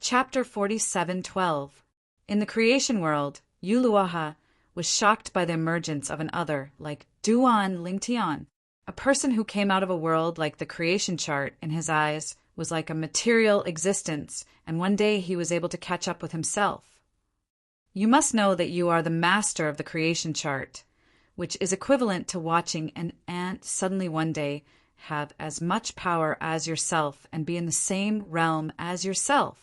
Chapter 47:12. In the creation world, Yuluaha was shocked by the emergence of an other like Duan Lingtian. A person who came out of a world like the creation chart in his eyes was like a material existence, and one day he was able to catch up with himself. You must know that you are the master of the creation chart, which is equivalent to watching an ant suddenly one day have as much power as yourself and be in the same realm as yourself.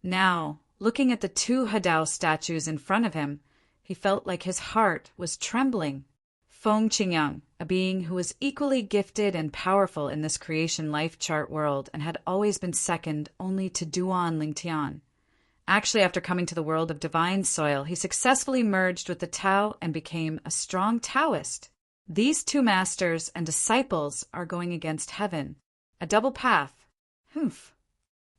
Now, looking at the two Hadao statues in front of him, he felt like his heart was trembling. Feng Qingyang, a being who was equally gifted and powerful in this creation life chart world and had always been second only to Duan Lingtian. Actually, after coming to the world of divine soil, he successfully merged with the Tao and became a strong Taoist. These two masters and disciples are going against heaven. A double path. Humph.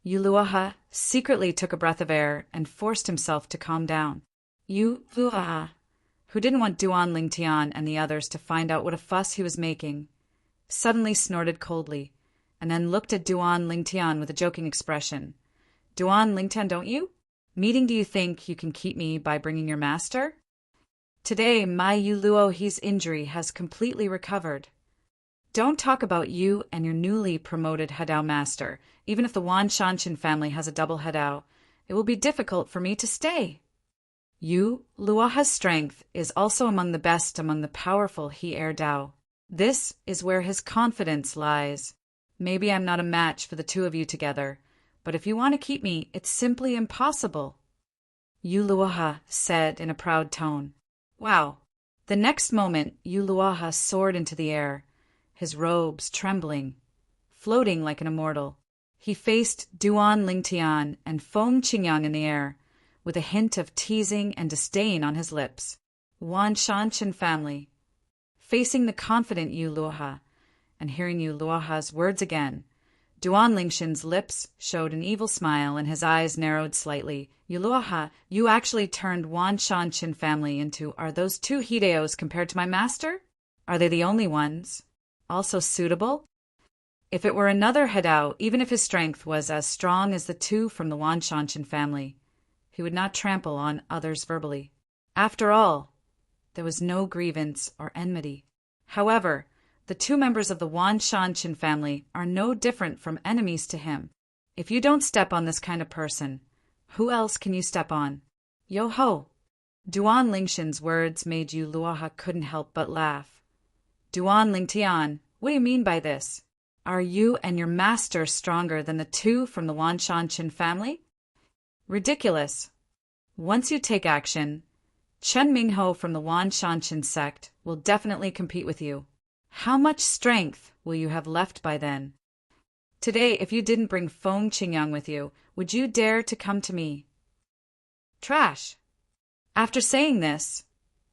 Yuluaha secretly took a breath of air and forced himself to calm down. Yuluaha, who didn't want Duan Lingtian and the others to find out what a fuss he was making, suddenly snorted coldly, and then looked at Duan Lingtian with a joking expression. Duan Lingtian, don't you? Meeting, do you think you can keep me by bringing your master? Today, my Yuluohi's injury has completely recovered. Don't talk about you and your newly promoted Hadao master. Even if the Wan Shanshan family has a double Hadao, it will be difficult for me to stay. Luaha's strength is also among the best among the powerful He-Er Dao. This is where his confidence lies. Maybe I'm not a match for the two of you together, but if you want to keep me, it's simply impossible. Yuluaha said in a proud tone. Wow. The next moment, Yuluaha soared into the air, his robes trembling, floating like an immortal. He faced Duan Lingtian and Feng Qingyang in the air, with a hint of teasing and disdain on his lips. Wan Shanshan family. Facing the confident Yuluaha, and hearing Yuluaha's words again, Duan Lingtian's lips showed an evil smile and his eyes narrowed slightly. Yuluaha, you actually turned Wan Shanshan family into, are those two Hideos compared to my master? Are they the only ones? Also suitable? If it were another Hadao, even if his strength was as strong as the two from the Wan Shanshan family, he would not trample on others verbally. After all, there was no grievance or enmity. However, the two members of the Wan Shanshan family are no different from enemies to him. If you don't step on this kind of person, who else can you step on? Yo-ho! Duan Lingtian's words made Yuluaha couldn't help but laugh. Duan Lingtian, what do you mean by this? Are you and your master stronger than the two from the Wan Shanshan family? Ridiculous. Once you take action, Chen Mingho from the Wan Shanshan sect will definitely compete with you. How much strength will you have left by then? Today, if you didn't bring Feng Qingyang with you, would you dare to come to me? Trash. After saying this,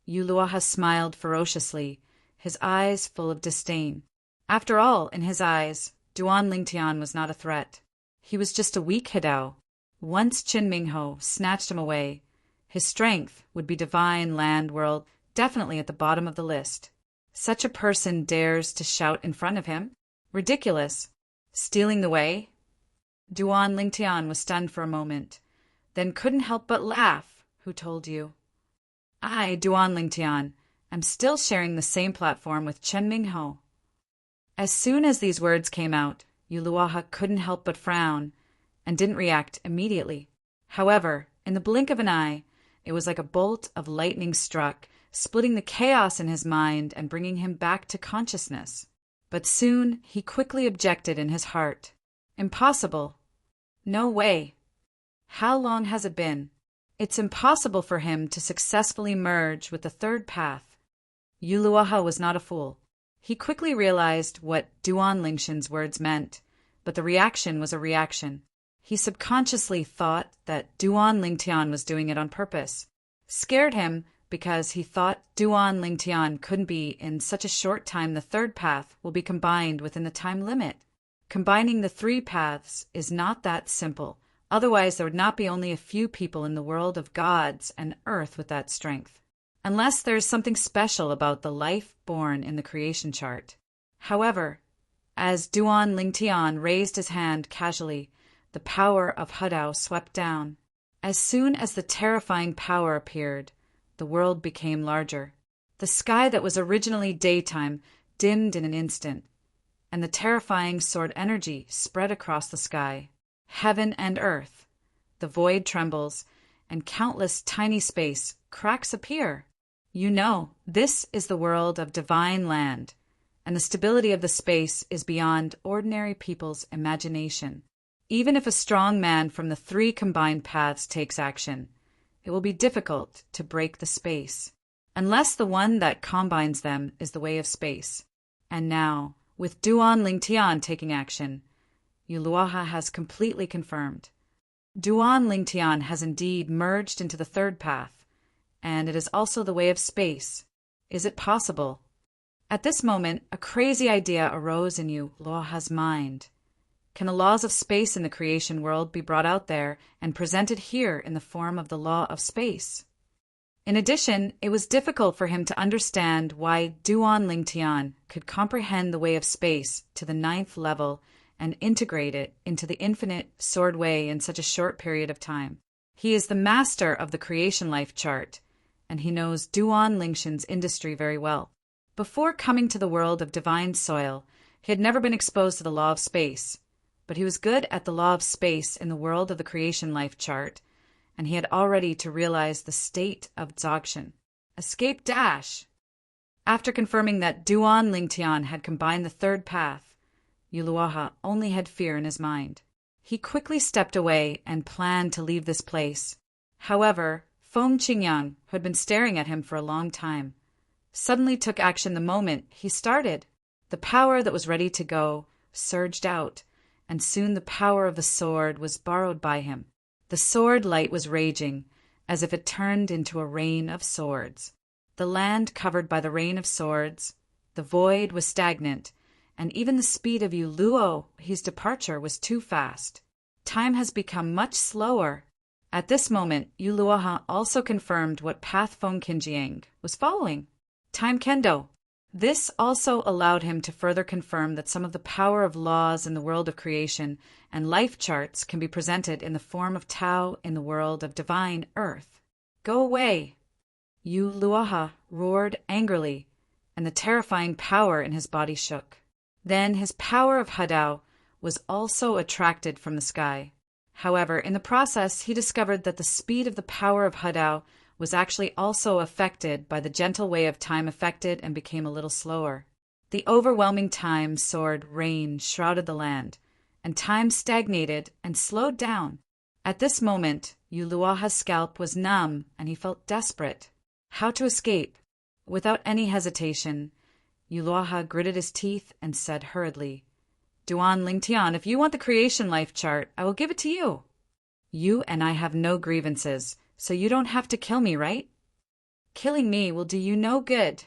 Yuluaha smiled ferociously, his eyes full of disdain. After all, in his eyes, Duan Lingtian was not a threat. He was just a weak Hadao. Once Qin Mingho snatched him away, his strength would be divine land world, definitely at the bottom of the list. Such a person dares to shout in front of him? Ridiculous. Stealing the way? Duan Lingtian was stunned for a moment, then couldn't help but laugh. Who told you? I, Duan Lingtian, am still sharing the same platform with Chen Mingho. As soon as these words came out, Yuluaha couldn't help but frown, and didn't react immediately. However, in the blink of an eye, it was like a bolt of lightning struck, splitting the chaos in his mind and bringing him back to consciousness. But soon he quickly objected in his heart. Impossible. No way. How long has it been? It's impossible for him to successfully merge with the third path. Yuluaha was not a fool. He quickly realized what Duan Lingtian's words meant, but the reaction was a reaction. He subconsciously thought that Duan Lingtian was doing it on purpose. Scared him because he thought Duan Lingtian couldn't be in such a short time. The third path will be combined within the time limit. Combining the three paths is not that simple. Otherwise, there would not be only a few people in the world of gods and earth with that strength. Unless there's something special about the life born in the creation chart. However, as Duan Lingtian raised his hand casually, the power of Hudao swept down. As soon as the terrifying power appeared, the world became larger. The sky that was originally daytime dimmed in an instant, and the terrifying sword energy spread across the sky. Heaven and earth. The void trembles, and countless tiny space cracks appear. You know, this is the world of divine land, and the stability of the space is beyond ordinary people's imagination. Even if a strong man from the three combined paths takes action, it will be difficult to break the space, unless the one that combines them is the way of space. And now, with Duan Lingtian taking action, Yuluaha has completely confirmed. Duan Lingtian has indeed merged into the third path, and it is also the way of space. Is it possible? At this moment, a crazy idea arose in Yuluaha's mind. Can the laws of space in the creation world be brought out there and presented here in the form of the law of space? In addition, it was difficult for him to understand why Duan Lingtian could comprehend the way of space to the 9th level and integrate it into the infinite sword way in such a short period of time. He is the master of the creation life chart, and he knows Duan Lingshan's industry very well. Before coming to the world of divine soil, he had never been exposed to the law of space, but he was good at the law of space in the world of the creation life chart, and he had already to realize the state of Dzogchen. Escape dash! After confirming that Duan Lingtian had combined the third path, Yuluaha only had fear in his mind. He quickly stepped away and planned to leave this place. However, Feng Qingyang, who had been staring at him for a long time, suddenly took action the moment he started. The power that was ready to go surged out, and soon the power of the sword was borrowed by him. The sword light was raging, as if it turned into a rain of swords. The land covered by the rain of swords, the void was stagnant, and even the speed of Yuluo's departure was too fast. Time has become much slower. At this moment, Yuluoha also confirmed what path Feng Qingyang was following. Time Kendo. This also allowed him to further confirm that some of the power of laws in the world of creation and life charts can be presented in the form of Tao in the world of divine earth. Go away! Yuluaha roared angrily, and the terrifying power in his body shook. Then his power of Hudao was also attracted from the sky. However, in the process, he discovered that the speed of the power of Hudao was actually also affected by the gentle way of time affected and became a little slower. The overwhelming time sword rain shrouded the land, and time stagnated and slowed down. At this moment, Yuluaha's scalp was numb and he felt desperate. How to escape? Without any hesitation, Yuluaha gritted his teeth and said hurriedly, Duan Lingtian, if you want the creation life chart, I will give it to you. You and I have no grievances, so you don't have to kill me, right? Killing me will do you no good.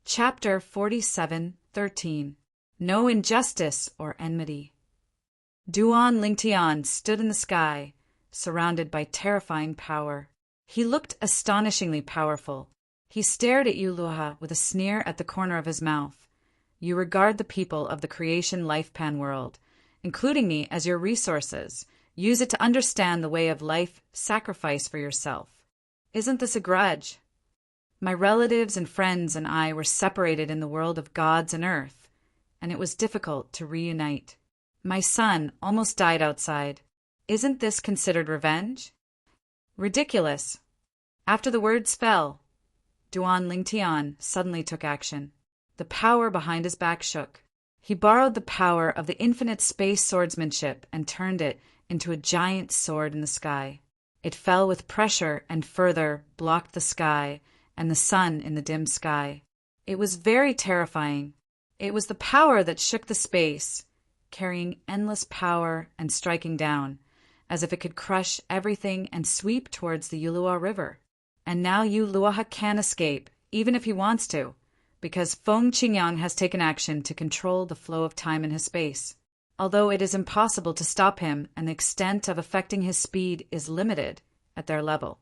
Chapter 47:13. No injustice or enmity. Duan Lingtian stood in the sky, surrounded by terrifying power. He looked astonishingly powerful. He stared at Yuluaha with a sneer at the corner of his mouth. You regard the people of the creation lifepan world, including me, as your resources. Use it to understand the way of life sacrifice for yourself. Isn't this a grudge? My relatives and friends and I were separated in the world of gods and earth, and it was difficult to reunite. My son almost died outside. Isn't this considered revenge? Ridiculous. After the words fell, Duan Lingtian suddenly took action. The power behind his back shook. He borrowed the power of the infinite space swordsmanship and turned it into a giant sword in the sky. It fell with pressure and further blocked the sky and the sun in the dim sky. It was very terrifying. It was the power that shook the space, carrying endless power and striking down, as if it could crush everything and sweep towards the Yulua River. And now Yuluaha can escape, even if he wants to, because Feng Qingyang has taken action to control the flow of time in his space. Although it is impossible to stop him and the extent of affecting his speed is limited at their level,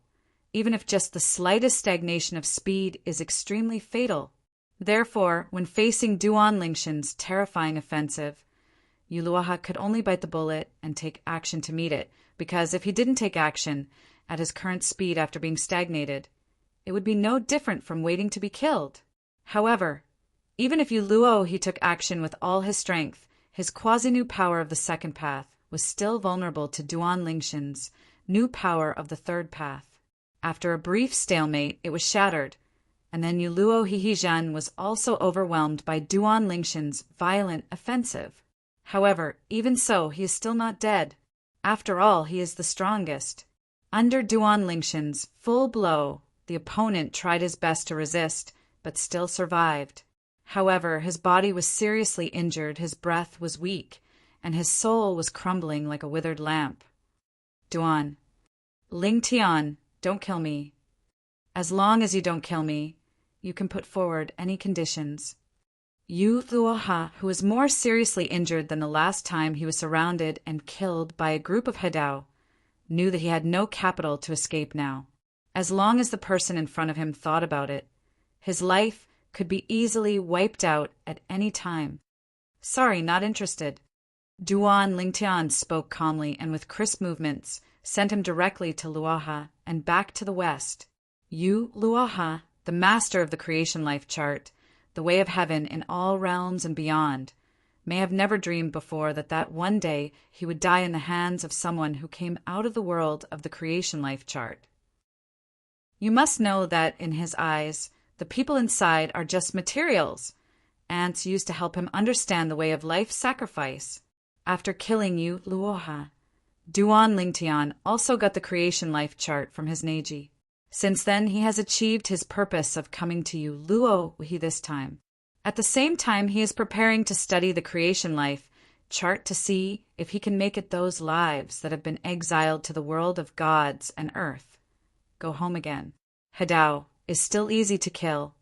even if just the slightest stagnation of speed is extremely fatal. Therefore, when facing Duan Lingshan's terrifying offensive, Uluoha could only bite the bullet and take action to meet it, because if he didn't take action at his current speed after being stagnated, it would be no different from waiting to be killed. However, even if he took action with all his strength, his quasi-new power of the second path was still vulnerable to Duan Lingshan's new power of the third path. After a brief stalemate, it was shattered, and then Yuluo Hihijan was also overwhelmed by Duan Lingshan's violent offensive. However, even so, he is still not dead. After all, he is the strongest. Under Duan Lingshan's full blow, the opponent tried his best to resist, but still survived. However, his body was seriously injured, his breath was weak, and his soul was crumbling like a withered lamp. Duan, Ling Tian, don't kill me. As long as you don't kill me, you can put forward any conditions. Yu Luoha, who was more seriously injured than the last time he was surrounded and killed by a group of Hedao, knew that he had no capital to escape now. As long as the person in front of him thought about it, his life could be easily wiped out at any time. Sorry, not interested. Duan Lingtian spoke calmly and with crisp movements sent him directly to Luoha and back to the west. Yu Luoha, the master of the creation life chart, the way of heaven in all realms and beyond, may have never dreamed before that one day he would die in the hands of someone who came out of the world of the creation life chart. You must know that in his eyes, the people inside are just materials, ants used to help him understand the way of life sacrifice. After killing you, Luoha, Duan Lingtian also got the creation life chart from his Neji. Since then, he has achieved his purpose of coming to you, Luohi, this time. At the same time, he is preparing to study the creation life chart to see if he can make it those lives that have been exiled to the world of gods and earth go home again. Hedao is still easy to kill.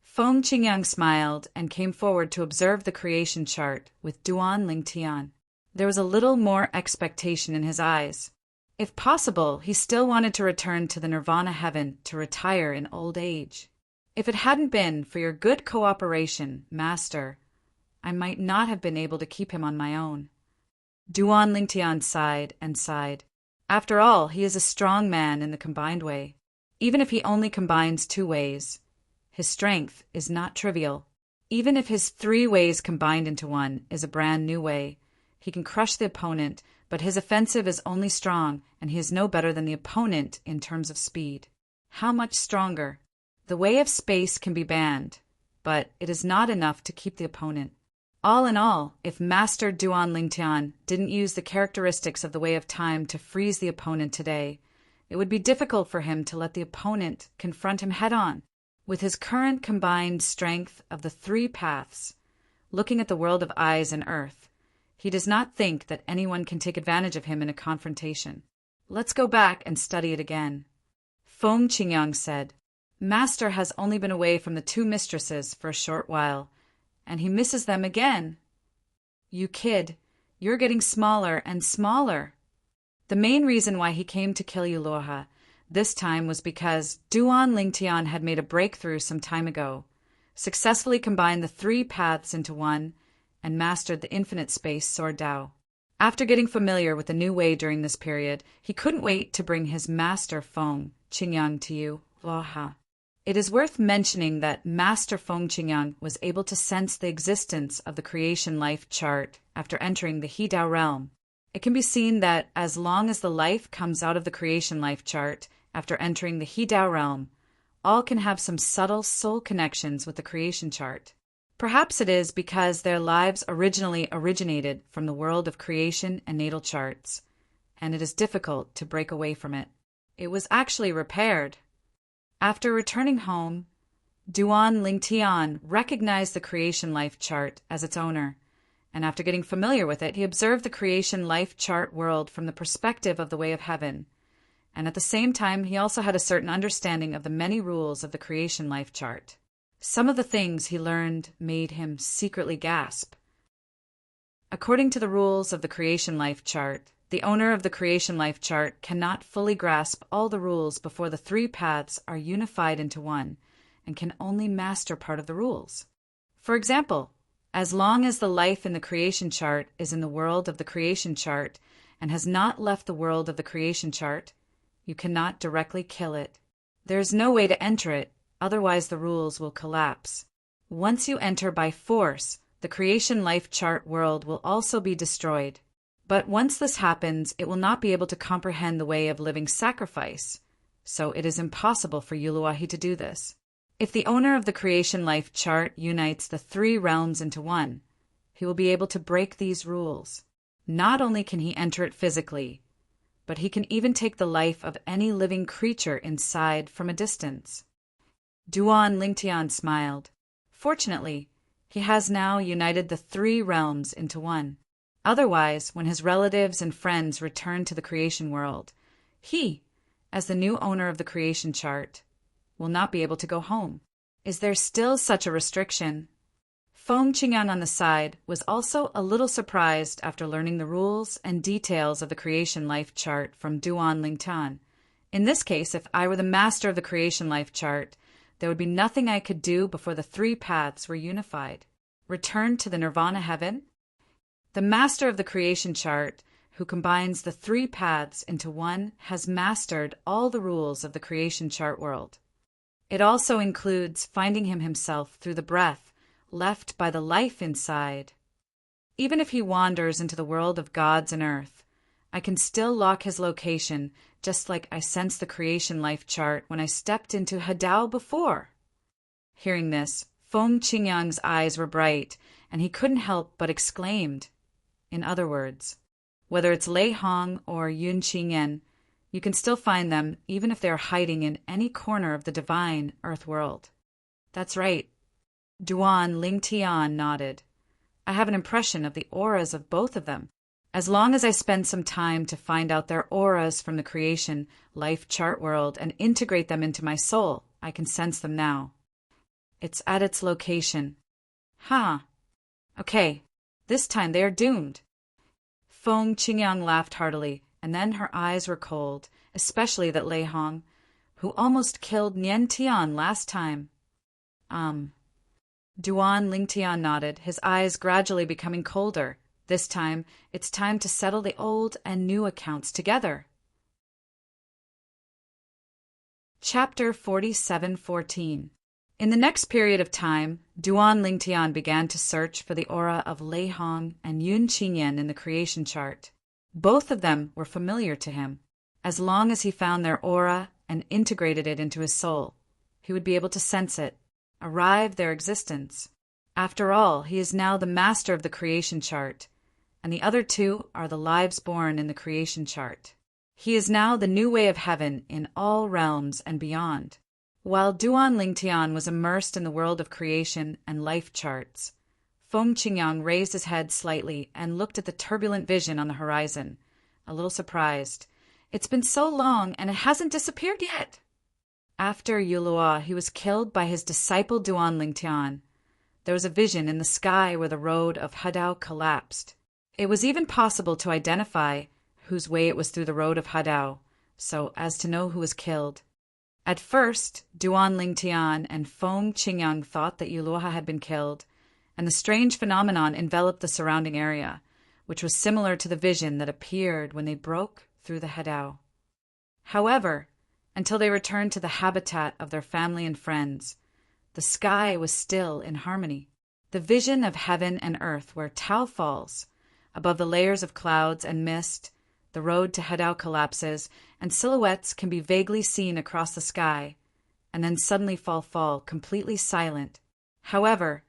Feng Qingyang smiled and came forward to observe the creation chart with Duan Lingtian. There was a little more expectation in his eyes. If possible, he still wanted to return to the nirvana heaven to retire in old age. If it hadn't been for your good cooperation, Master, I might not have been able to keep him on my own. Duan Lingtian sighed and sighed. After all, he is a strong man in the combined way. Even if he only combines 2 ways, his strength is not trivial. Even if his 3 ways combined into one is a brand new way, he can crush the opponent, but his offensive is only strong, and he is no better than the opponent in terms of speed. How much stronger? The way of space can be banned, but it is not enough to keep the opponent. All in all, if Master Duan Lingtian didn't use the characteristics of the way of time to freeze the opponent today, it would be difficult for him to let the opponent confront him head-on. With his current combined strength of the 3 paths, looking at the world of eyes and earth, he does not think that anyone can take advantage of him in a confrontation. Let's go back and study it again. Feng Qingyang said, Master has only been away from the 2 mistresses for a short while, and he misses them again. You kid, you're getting smaller and smaller. The main reason why he came to kill you, Luoha, this time was because Duan Lingtian had made a breakthrough some time ago, successfully combined the 3 paths into one, and mastered the infinite space Sword Dao. After getting familiar with the new way during this period, he couldn't wait to bring his master Feng Qingyang to you, Luoha. It is worth mentioning that Master Feng Qingyang was able to sense the existence of the creation life chart after entering the He Dao realm. It can be seen that as long as the life comes out of the creation life chart after entering the He Dao realm, all can have some subtle soul connections with the creation chart. Perhaps it is because their lives originally originated from the world of creation and natal charts, and it is difficult to break away from it. It was actually repaired. After returning home, Duan Lingtian recognized the creation life chart as its owner, and after getting familiar with it, he observed the creation life chart world from the perspective of the way of heaven, and at the same time he also had a certain understanding of the many rules of the creation life chart. Some of the things he learned made him secretly gasp. According to the rules of the creation life chart, the owner of the creation life chart cannot fully grasp all the rules before the 3 paths are unified into one, and can only master part of the rules. For example, As long as the life in the creation chart is in the world of the creation chart and has not left the world of the creation chart, you cannot directly kill it. There is no way to enter it, otherwise the rules will collapse. Once you enter by force, the creation life chart world will also be destroyed. But once this happens, it will not be able to comprehend the way of living sacrifice, so it is impossible for Uluwahis to do this. If the owner of the creation life chart unites the 3 realms into one, he will be able to break these rules. Not only can he enter it physically, but he can even take the life of any living creature inside from a distance. Duan Lingtian smiled. Fortunately, he has now united the 3 realms into one. Otherwise, when his relatives and friends return to the creation world, he, as the new owner of the creation chart, will not be able to go home. Is there still such a restriction? Feng Qingyang on the side was also a little surprised after learning the rules and details of the creation life chart from Duan Lingtian. In this case, if I were the master of the creation life chart, there would be nothing I could do before the 3 paths were unified. Return to the nirvana heaven? The master of the creation chart, who combines the 3 paths into one, has mastered all the rules of the creation chart world. It also includes finding him himself through the breath left by the life inside. Even if he wanders into the world of gods and earth, I can still lock his location, just like I sensed the creation life chart when I stepped into Hadao before. Hearing this, Feng Qingyang's eyes were bright, and he couldn't help but exclaimed. In other words, whether it's Lei Hong or Yun Qingyan, you can still find them even if they are hiding in any corner of the divine earth world. That's right. Duan Lingtian nodded. I have an impression of the auras of both of them. As long as I spend some time to find out their auras from the creation life chart world and integrate them into my soul, I can sense them now. It's at its location. Okay, this time they are doomed. Feng Qingyang laughed heartily, and then her eyes were cold, especially that Lei Hong, who almost killed Nian Tian last time. Duan Lingtian nodded, his eyes gradually becoming colder. This time, it's time to settle the old and new accounts together. Chapter 47:14. In the next period of time, Duan Lingtian began to search for the aura of Lei Hong and Yun Qingyan in the creation chart. Both of them were familiar to him. As long as he found their aura and integrated it into his soul, he would be able to sense it, arrive their existence. After all, he is now the master of the creation chart, and the other 2 are the lives born in the creation chart. He is now the new way of heaven in all realms and beyond. While Duan Lingtian was immersed in the world of creation and life charts, Feng Qingyang raised his head slightly and looked at the turbulent vision on the horizon, a little surprised. It's been so long and it hasn't disappeared yet. After Yulua, he was killed by his disciple Duan Lingtian. There was a vision in the sky where the road of Hadao collapsed. It was even possible to identify whose way it was through the road of Hadao, so as to know who was killed. At first, Duan Lingtian and Feng Qingyang thought that Yuluha had been killed, and the strange phenomenon enveloped the surrounding area, which was similar to the vision that appeared when they broke through the Hadao. However, until they returned to the habitat of their family and friends, the sky was still in harmony. The vision of heaven and earth where Tao falls, above the layers of clouds and mist, the road to Hadao collapses, and silhouettes can be vaguely seen across the sky, and then suddenly fall completely silent. However,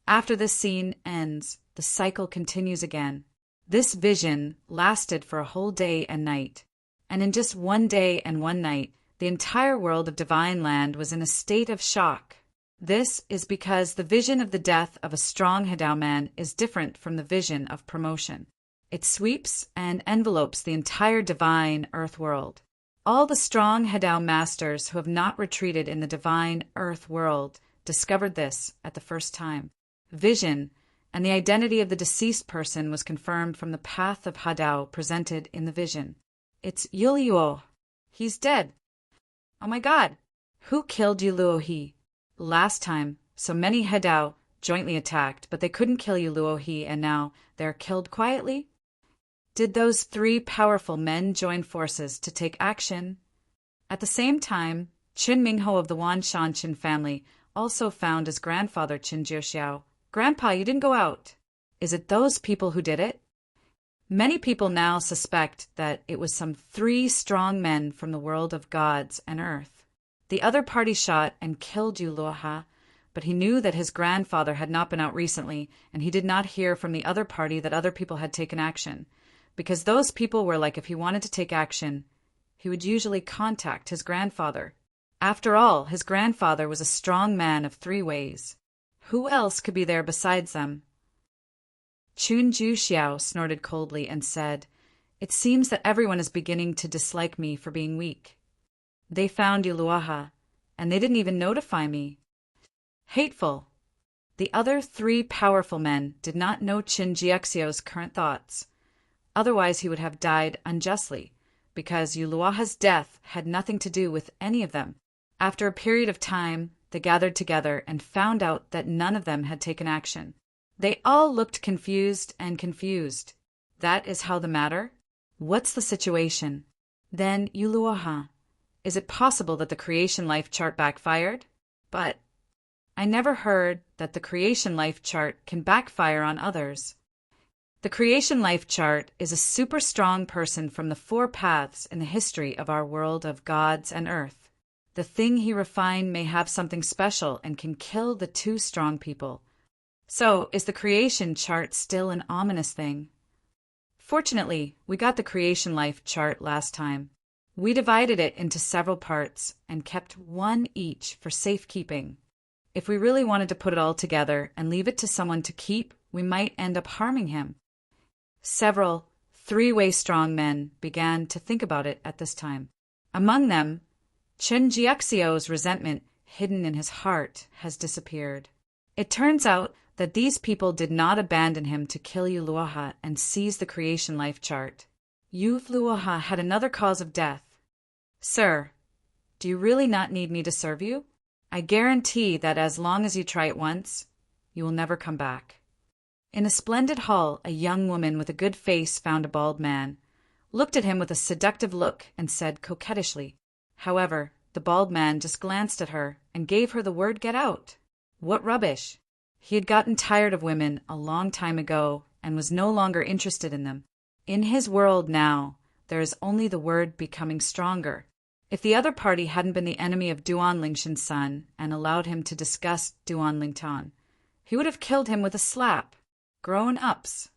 after this scene ends, the cycle continues again. This vision lasted for a whole day and night, and in just one day and one night, the entire world of Divine Land was in a state of shock. This is because the vision of the death of a strong Hadao man is different from the vision of promotion. It sweeps and envelopes the entire divine earth world. All the strong Hadao masters who have not retreated in the divine earth world discovered this at the first time. Vision and the identity of the deceased person was confirmed from the path of Hadao presented in the vision. It's Yuluo. He's dead. Oh my God! Who killed Yuluohi? Last time, so many Hadao jointly attacked, but they couldn't kill Uluohi, and now they're killed quietly? Did those three powerful men join forces to take action? At the same time, Qin Mingho of the Wan Shanshan family also found his grandfather Qin Jioxiao. Grandpa, you didn't go out. Is it those people who did it? Many people now suspect that it was some three strong men from the world of gods and earth. The other party shot and killed Yuluoha, but he knew that his grandfather had not been out recently, and he did not hear from the other party that other people had taken action, because those people were like, if he wanted to take action, he would usually contact his grandfather. After all, his grandfather was a strong man of three ways. Who else could be there besides them? Qin Jioxiao snorted coldly and said, "It seems that everyone is beginning to dislike me for being weak. They found Yuluoha, and they didn't even notify me. Hateful." The other three powerful men did not know Qin Jioxiao's current thoughts. Otherwise he would have died unjustly, because Yuluoha's death had nothing to do with any of them. After a period of time, they gathered together and found out that none of them had taken action. They all looked confused and confused. That is how the matter? What's the situation? Then Yuluoha. Is it possible that the creation life chart backfired? But I never heard that the creation life chart can backfire on others. The creation life chart is a super strong person from the four paths in the history of our world of gods and earth. The thing he refined may have something special and can kill the two strong people. So, is the creation chart still an ominous thing? Fortunately, we got the creation life chart last time. We divided it into several parts and kept one each for safekeeping. If we really wanted to put it all together and leave it to someone to keep, we might end up harming him. Several three-way strong men began to think about it at this time. Among them, Qin Jioxiao's resentment hidden in his heart has disappeared. It turns out that these people did not abandon him to kill Yuluoha and seize the creation life chart. Yuluoha had another cause of death. Sir, do you really not need me to serve you? I guarantee that as long as you try it once, you will never come back. In a splendid hall, a young woman with a good face found a bald man, looked at him with a seductive look, and said coquettishly. However, the bald man just glanced at her and gave her the word "get out." What rubbish! He had gotten tired of women a long time ago and was no longer interested in them. In his world now, there is only the word becoming stronger. If the other party hadn't been the enemy of Duan Lingshan's son and allowed him to discuss Duan Lingtan, he would have killed him with a slap. Grown-ups.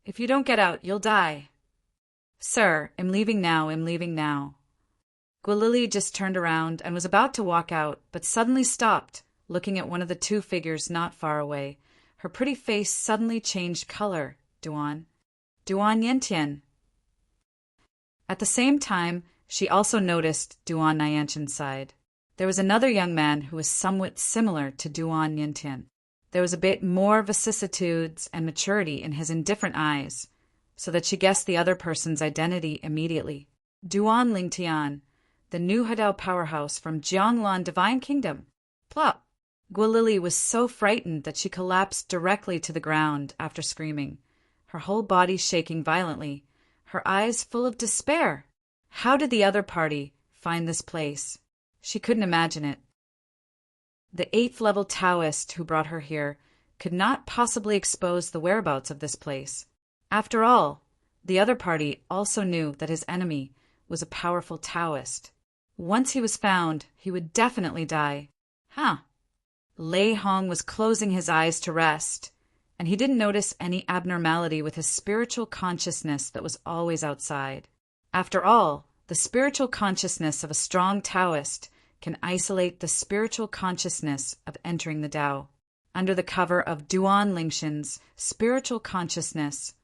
If you don't get out, you'll die. Sir, I'm leaving now, I'm leaving now. Guilili just turned around and was about to walk out, but suddenly stopped, looking at one of the two figures not far away. Her pretty face suddenly changed color. Duan Yentian. At the same time, she also noticed Duan Nyanshan's side. There was another young man who was somewhat similar to Duan Yentian. There was a bit more vicissitudes and maturity in his indifferent eyes, so that she guessed the other person's identity immediately. Duan Lingtian, the new Hadao powerhouse from Jianglan Divine Kingdom. Plop! Guilili was so frightened that she collapsed directly to the ground after screaming, her whole body shaking violently, her eyes full of despair. How did the other party find this place? She couldn't imagine it. The 8th level Taoist who brought her here could not possibly expose the whereabouts of this place. After all, the other party also knew that his enemy was a powerful Taoist. Once he was found, he would definitely die. Lei Hong was closing his eyes to rest, and he didn't notice any abnormality with his spiritual consciousness that was always outside. After all, the spiritual consciousness of a strong Taoist can isolate the spiritual consciousness of entering the Tao. Under the cover of Duan Lingshan's spiritual consciousness,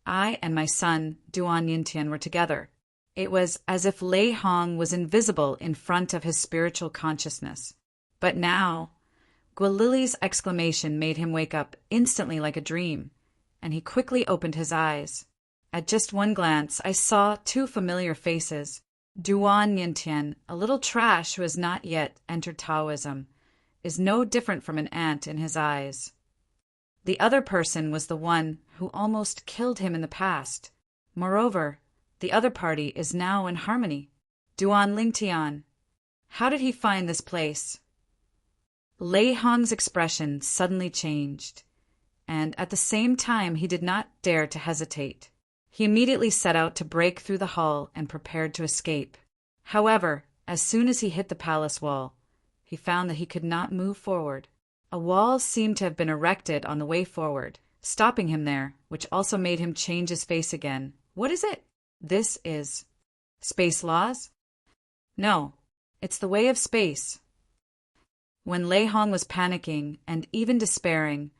I and my son, Duan Yintian, were together. It was as if Lei Hong was invisible in front of his spiritual consciousness. But now, Guilili's exclamation made him wake up instantly like a dream, and he quickly opened his eyes. At just one glance, I saw two familiar faces. Duan Yintian, a little trash who has not yet entered Taoism, is no different from an ant in his eyes. The other person was the one who almost killed him in the past. Moreover, the other party is now in harmony. Duan Lingtian. How did he find this place? Lei Hong's expression suddenly changed, and at the same time he did not dare to hesitate. He immediately set out to break through the hall and prepared to escape. However, as soon as he hit the palace wall, he found that he could not move forward. A wall seemed to have been erected on the way forward, stopping him there, which also made him change his face again. What is it? This is space laws? No, it's the way of space. When Lei Hong was panicking and even despairing,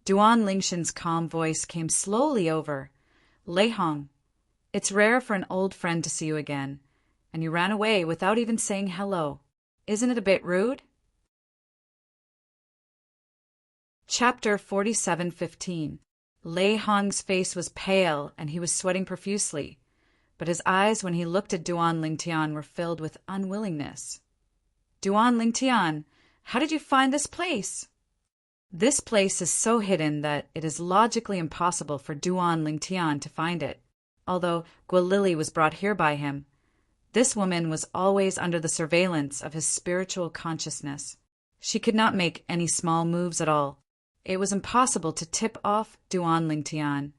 Duan Lingshan's calm voice came slowly over. Lei Hong, it's rare for an old friend to see you again, and you ran away without even saying hello. Isn't it a bit rude? Chapter 47:15. Lei Hong's face was pale and he was sweating profusely, but his eyes when he looked at Duan Lingtian were filled with unwillingness. Duan Lingtian, how did you find this place? This place is so hidden that it is logically impossible for Duan Lingtian to find it, although Guilili was brought here by him. This woman was always under the surveillance of his spiritual consciousness. She could not make any small moves at all. It was impossible to tip off Duan Lingtian,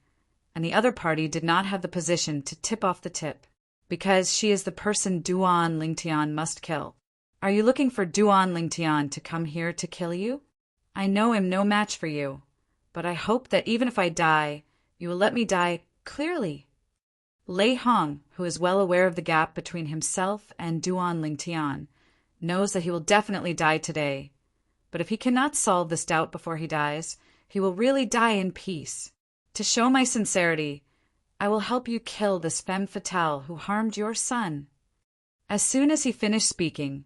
and the other party did not have the position to tip off the tip, because she is the person Duan Lingtian must kill. Are you looking for Duan Lingtian to come here to kill you? I know I'm no match for you, but I hope that even if I die, you will let me die clearly. Lei Hong, who is well aware of the gap between himself and Duan Lingtian, knows that he will definitely die today. But if he cannot solve this doubt before he dies, he will really die in peace. To show my sincerity, I will help you kill this femme fatale who harmed your son. As soon as he finished speaking,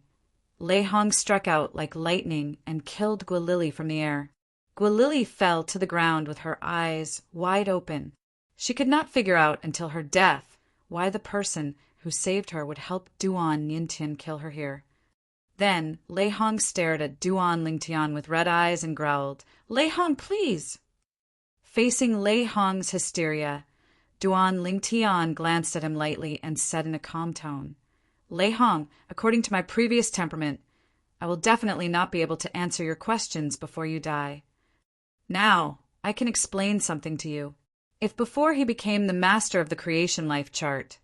Lei Hong struck out like lightning and killed Guilili from the air. Guilili fell to the ground with her eyes wide open. She could not figure out until her death why the person who saved her would help Duan Lingtian kill her here. Then Lei Hong stared at Duan Lingtian with red eyes and growled, "Lei Hong, please!" Facing Lei Hong's hysteria, Duan Lingtian glanced at him lightly and said in a calm tone, "Lei Hong, according to my previous temperament, I will definitely not be able to answer your questions before you die. Now, I can explain something to you. If before he became the master of the creation life chart,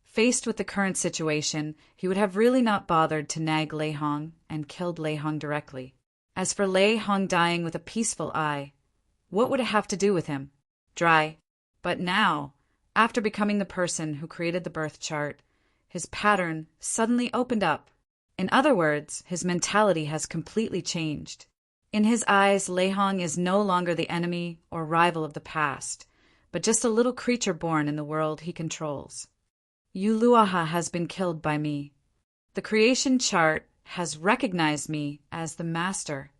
faced with the current situation, he would have really not bothered to nag Lei Hong and killed Lei Hong directly. As for Lei Hong dying with a peaceful eye, what would it have to do with him? Dry. But now, after becoming the person who created the birth chart, his pattern suddenly opened up. In other words, his mentality has completely changed. In his eyes, Lei Hong is no longer the enemy or rival of the past, but just a little creature born in the world he controls. Yuluaha has been killed by me. The creation chart has recognized me as the master.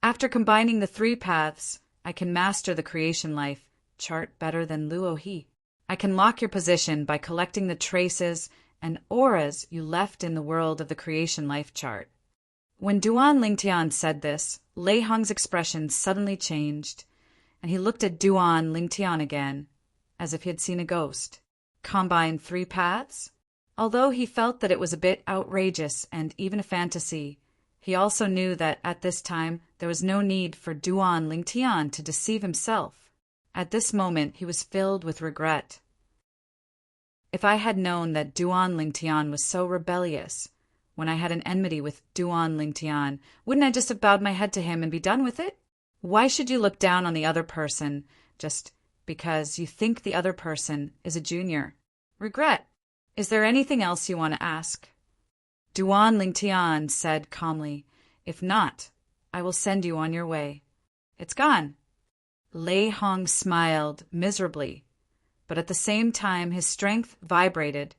After combining the 3 paths, I can master the creation life chart better than Luohi. I can lock your position by collecting the traces and auras you left in the world of the creation life chart. When Duan Lingtian said this, Lei Hong's expression suddenly changed, and he looked at Duan Lingtian again, as if he had seen a ghost. Combine 3 paths? Although he felt that it was a bit outrageous and even a fantasy, he also knew that at this time there was no need for Duan Lingtian to deceive himself. At this moment he was filled with regret. If I had known that Duan Lingtian was so rebellious, when I had an enmity with Duan Lingtian, wouldn't I just have bowed my head to him and be done with it? Why should you look down on the other person just because you think the other person is a junior? Regret. Is there anything else you want to ask? Duan Lingtian said calmly, "If not, I will send you on your way." It's gone. Lei Hong smiled miserably, but at the same time his strength vibrated,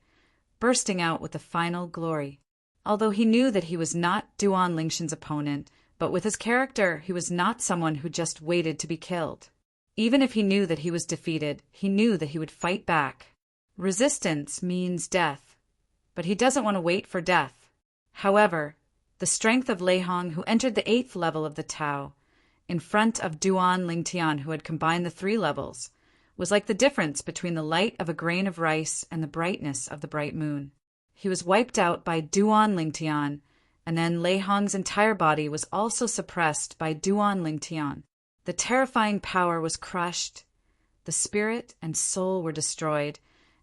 bursting out with the final glory. Although he knew that he was not Duan Lingshan's opponent, but with his character he was not someone who just waited to be killed. Even if he knew that he was defeated, he knew that he would fight back. Resistance means death, but he doesn't want to wait for death. However, the strength of Lei Hong, who entered the 8th level of the Tao, in front of Duan Lingtian, who had combined the 3 levels, was like the difference between the light of a grain of rice and the brightness of the bright moon. He was wiped out by Duan Lingtian, and then Lei Hong's entire body was also suppressed by Duan Lingtian. The terrifying power was crushed, the spirit and soul were destroyed,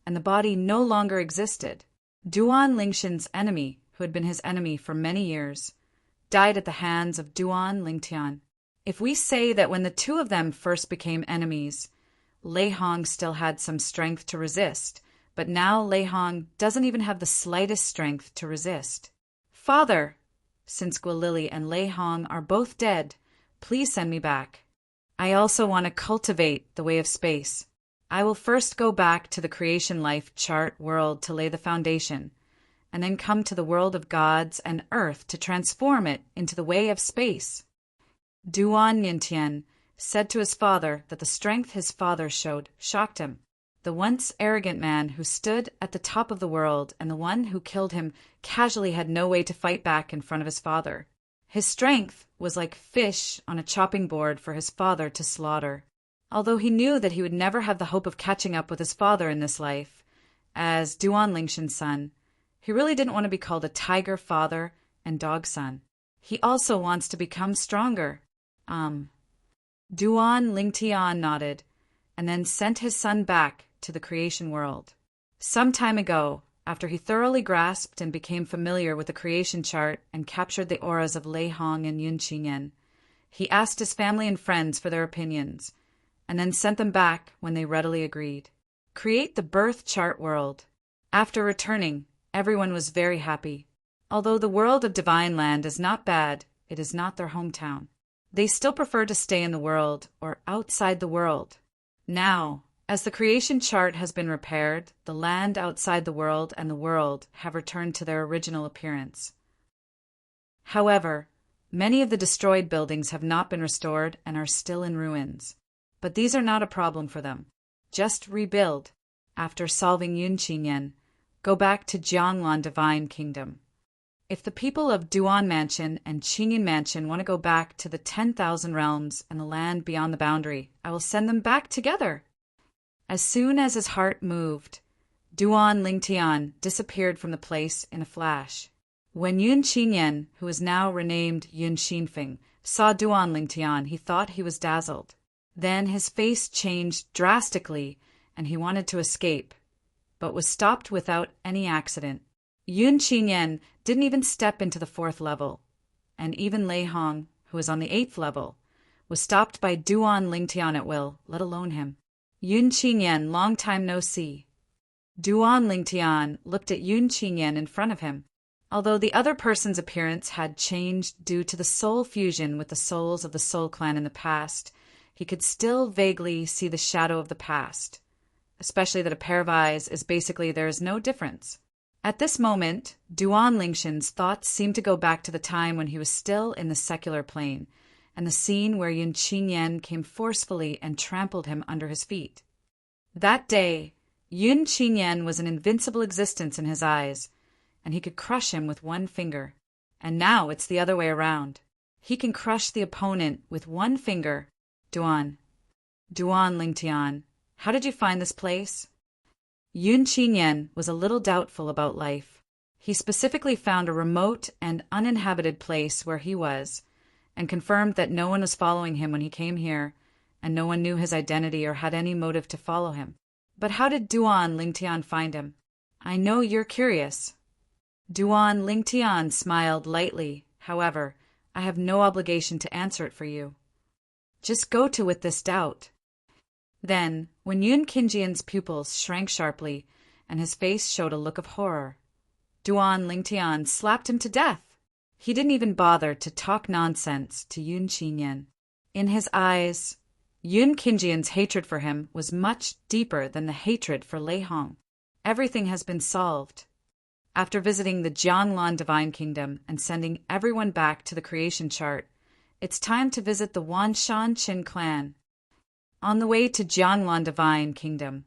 and the body no longer existed. Duan Lingtian's enemy, who had been his enemy for many years, died at the hands of Duan Lingtian. If we say that when the 2 of them first became enemies, Lei Hong still had some strength to resist, but now Lei Hong doesn't even have the slightest strength to resist. Father, since Guilili and Lei Hong are both dead, please send me back. I also want to cultivate the way of space. I will first go back to the creation life chart world to lay the foundation, and then come to the world of gods and earth to transform it into the way of space. Duan Yintian said to his father that the strength his father showed shocked him. The once arrogant man who stood at the top of the world and the one who killed him casually had no way to fight back in front of his father. His strength was like fish on a chopping board for his father to slaughter. Although he knew that he would never have the hope of catching up with his father in this life, as Duan Lingtian's son, he really didn't want to be called a tiger father and dog son. He also wants to become stronger. Duan Lingtian nodded, and then sent his son back to the creation world. Some time ago, after he thoroughly grasped and became familiar with the creation chart and captured the auras of Lei Hong and Yun Qingyan, he asked his family and friends for their opinions, and then sent them back when they readily agreed. Create the birth chart world. After returning, everyone was very happy. Although the world of Divine Land is not bad, it is not their hometown. They still prefer to stay in the world or outside the world. Now, as the creation chart has been repaired, the land outside the world and the world have returned to their original appearance. However, many of the destroyed buildings have not been restored and are still in ruins. But these are not a problem for them. Just rebuild. After solving Yun Qingyan, go back to Jianglan Divine Kingdom. If the people of Duan Mansion and Qingyan Mansion want to go back to the 10,000 realms and the land beyond the boundary, I will send them back together. As soon as his heart moved, Duan Lingtian disappeared from the place in a flash. When Yun Qingyan, who is now renamed Yun Xinfeng, saw Duan Lingtian, he thought he was dazzled. Then his face changed drastically, and he wanted to escape, but was stopped without any accident. Yun Qingyan didn't even step into the 4th level, and even Lei Hong, who was on the 8th level, was stopped by Duan Lingtian at will, let alone him. Yun Qingyan, long time no see. Duan Lingtian looked at Yun Qingyan in front of him. Although the other person's appearance had changed due to the soul fusion with the souls of the Soul Clan in the past, he could still vaguely see the shadow of the past, especially that a pair of eyes is basically there is no difference. At this moment, Duan Lingtian's thoughts seemed to go back to the time when he was still in the secular plane, and the scene where Yun Qingyan came forcefully and trampled him under his feet. That day, Yun Qingyan was an invincible existence in his eyes, and he could crush him with one finger. And now it's the other way around. He can crush the opponent with one finger. Duan Lingtian, how did you find this place? Yun Qingyan was a little doubtful about life. He specifically found a remote and uninhabited place where he was, and confirmed that no one was following him when he came here, and no one knew his identity or had any motive to follow him. But how did Duan Lingtian find him? I know you're curious. Duan Lingtian smiled lightly. However, I have no obligation to answer it for you. Just go to with this doubt. Then, when Yun Qingyan's pupils shrank sharply, and his face showed a look of horror, Duan Lingtian slapped him to death. He didn't even bother to talk nonsense to Yun Qingyan. In his eyes, Yun Qingyan's hatred for him was much deeper than the hatred for Lei Hong. Everything has been solved. After visiting the Jianglan Divine Kingdom and sending everyone back to the creation chart, it's time to visit the Wanshan Qin clan. On the way to Jianglan Divine Kingdom,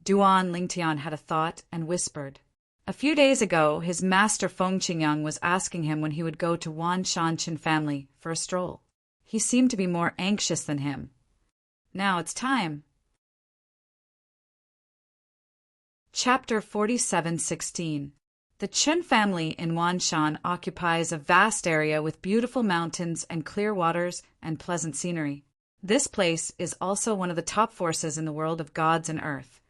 Duan Lingtian had a thought and whispered. A few days ago, his master Feng Qingyang was asking him when he would go to Wanshan Qin family for a stroll. He seemed to be more anxious than him. Now it's time. Chapter 47:16. The Chen family in Wanshan occupies a vast area with beautiful mountains and clear waters and pleasant scenery. This place is also one of the top forces in the world of gods and earth,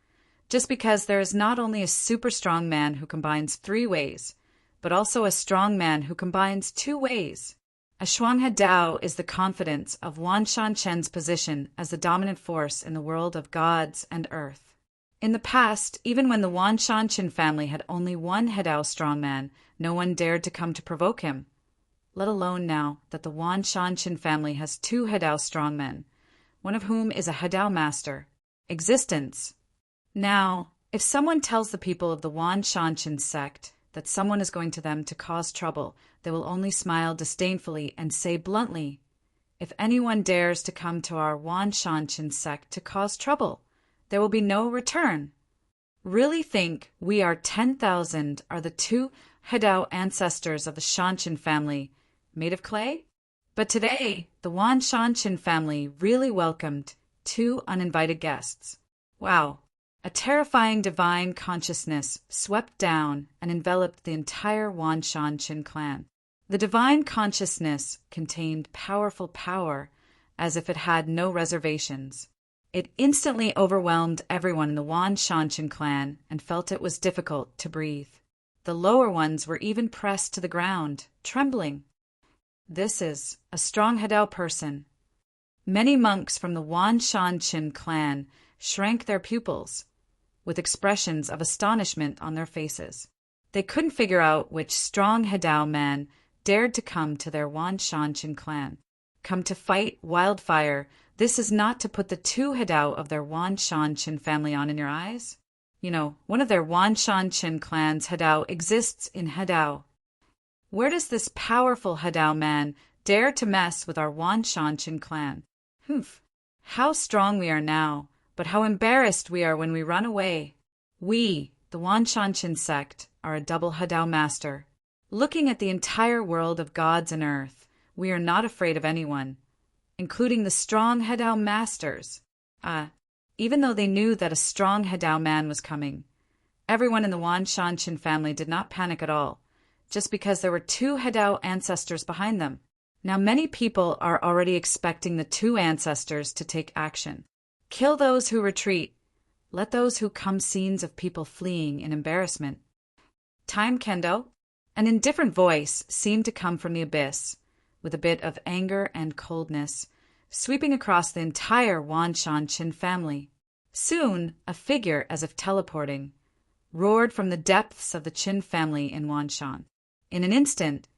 just because there is not only a super strong man who combines 3 ways, but also a strong man who combines 2 ways. A Shuanghe Dao is the confidence of Wanshan Chen's position as the dominant force in the world of gods and earth. In the past, even when the Wanshan Chen family had only 1 Hedao strongman, no one dared to come to provoke him. Let alone now that the Wanshan Chen family has 2 Hedao strongmen, one of whom is a Hedao master. Existence. Now, if someone tells the people of the Wanshan Chen sect that someone is going to them to cause trouble, they will only smile disdainfully and say bluntly, "If anyone dares to come to our Wanshan Chen sect to cause trouble, there will be no return." Really think we are 10,000 are the 2 Hedao ancestors of the Shanshan family, made of clay? But today, the Wanshan family really welcomed 2 uninvited guests. Wow! A terrifying divine consciousness swept down and enveloped the entire Wanshan clan. The divine consciousness contained powerful power, as if it had no reservations. It instantly overwhelmed everyone in the Wanshan clan and felt it was difficult to breathe. The lower ones were even pressed to the ground, trembling. This is a strong Hedao person. Many monks from the Wanshan clan shrank their pupils, with expressions of astonishment on their faces. They couldn't figure out which strong Hedao man dared to come to their Wanshan clan. Come to fight wildfire. This is not to put the 2 Hedao of their Wanshan family on in your eyes. You know, one of their Wanshan clan's Hedao exists in Hedao. Where does this powerful Hedao man dare to mess with our Wanshan clan? Humph! How strong we are now, but how embarrassed we are when we run away. We, the Wanshan sect, are a double Hedao master. Looking at the entire world of gods and earth, we are not afraid of anyone, including the strong Hedao masters. Even though they knew that a strong Hedao man was coming, everyone in the Wanshan family did not panic at all, just because there were 2 Hedao ancestors behind them. Now many people are already expecting the 2 ancestors to take action. Kill those who retreat. Let those who come scenes of people fleeing in embarrassment. Time, Kendo. An indifferent voice seemed to come from the abyss, with a bit of anger and coldness, sweeping across the entire Wanshan family. Soon, a figure, as if teleporting, roared from the depths of the Qin family in Wanshan. In an instant,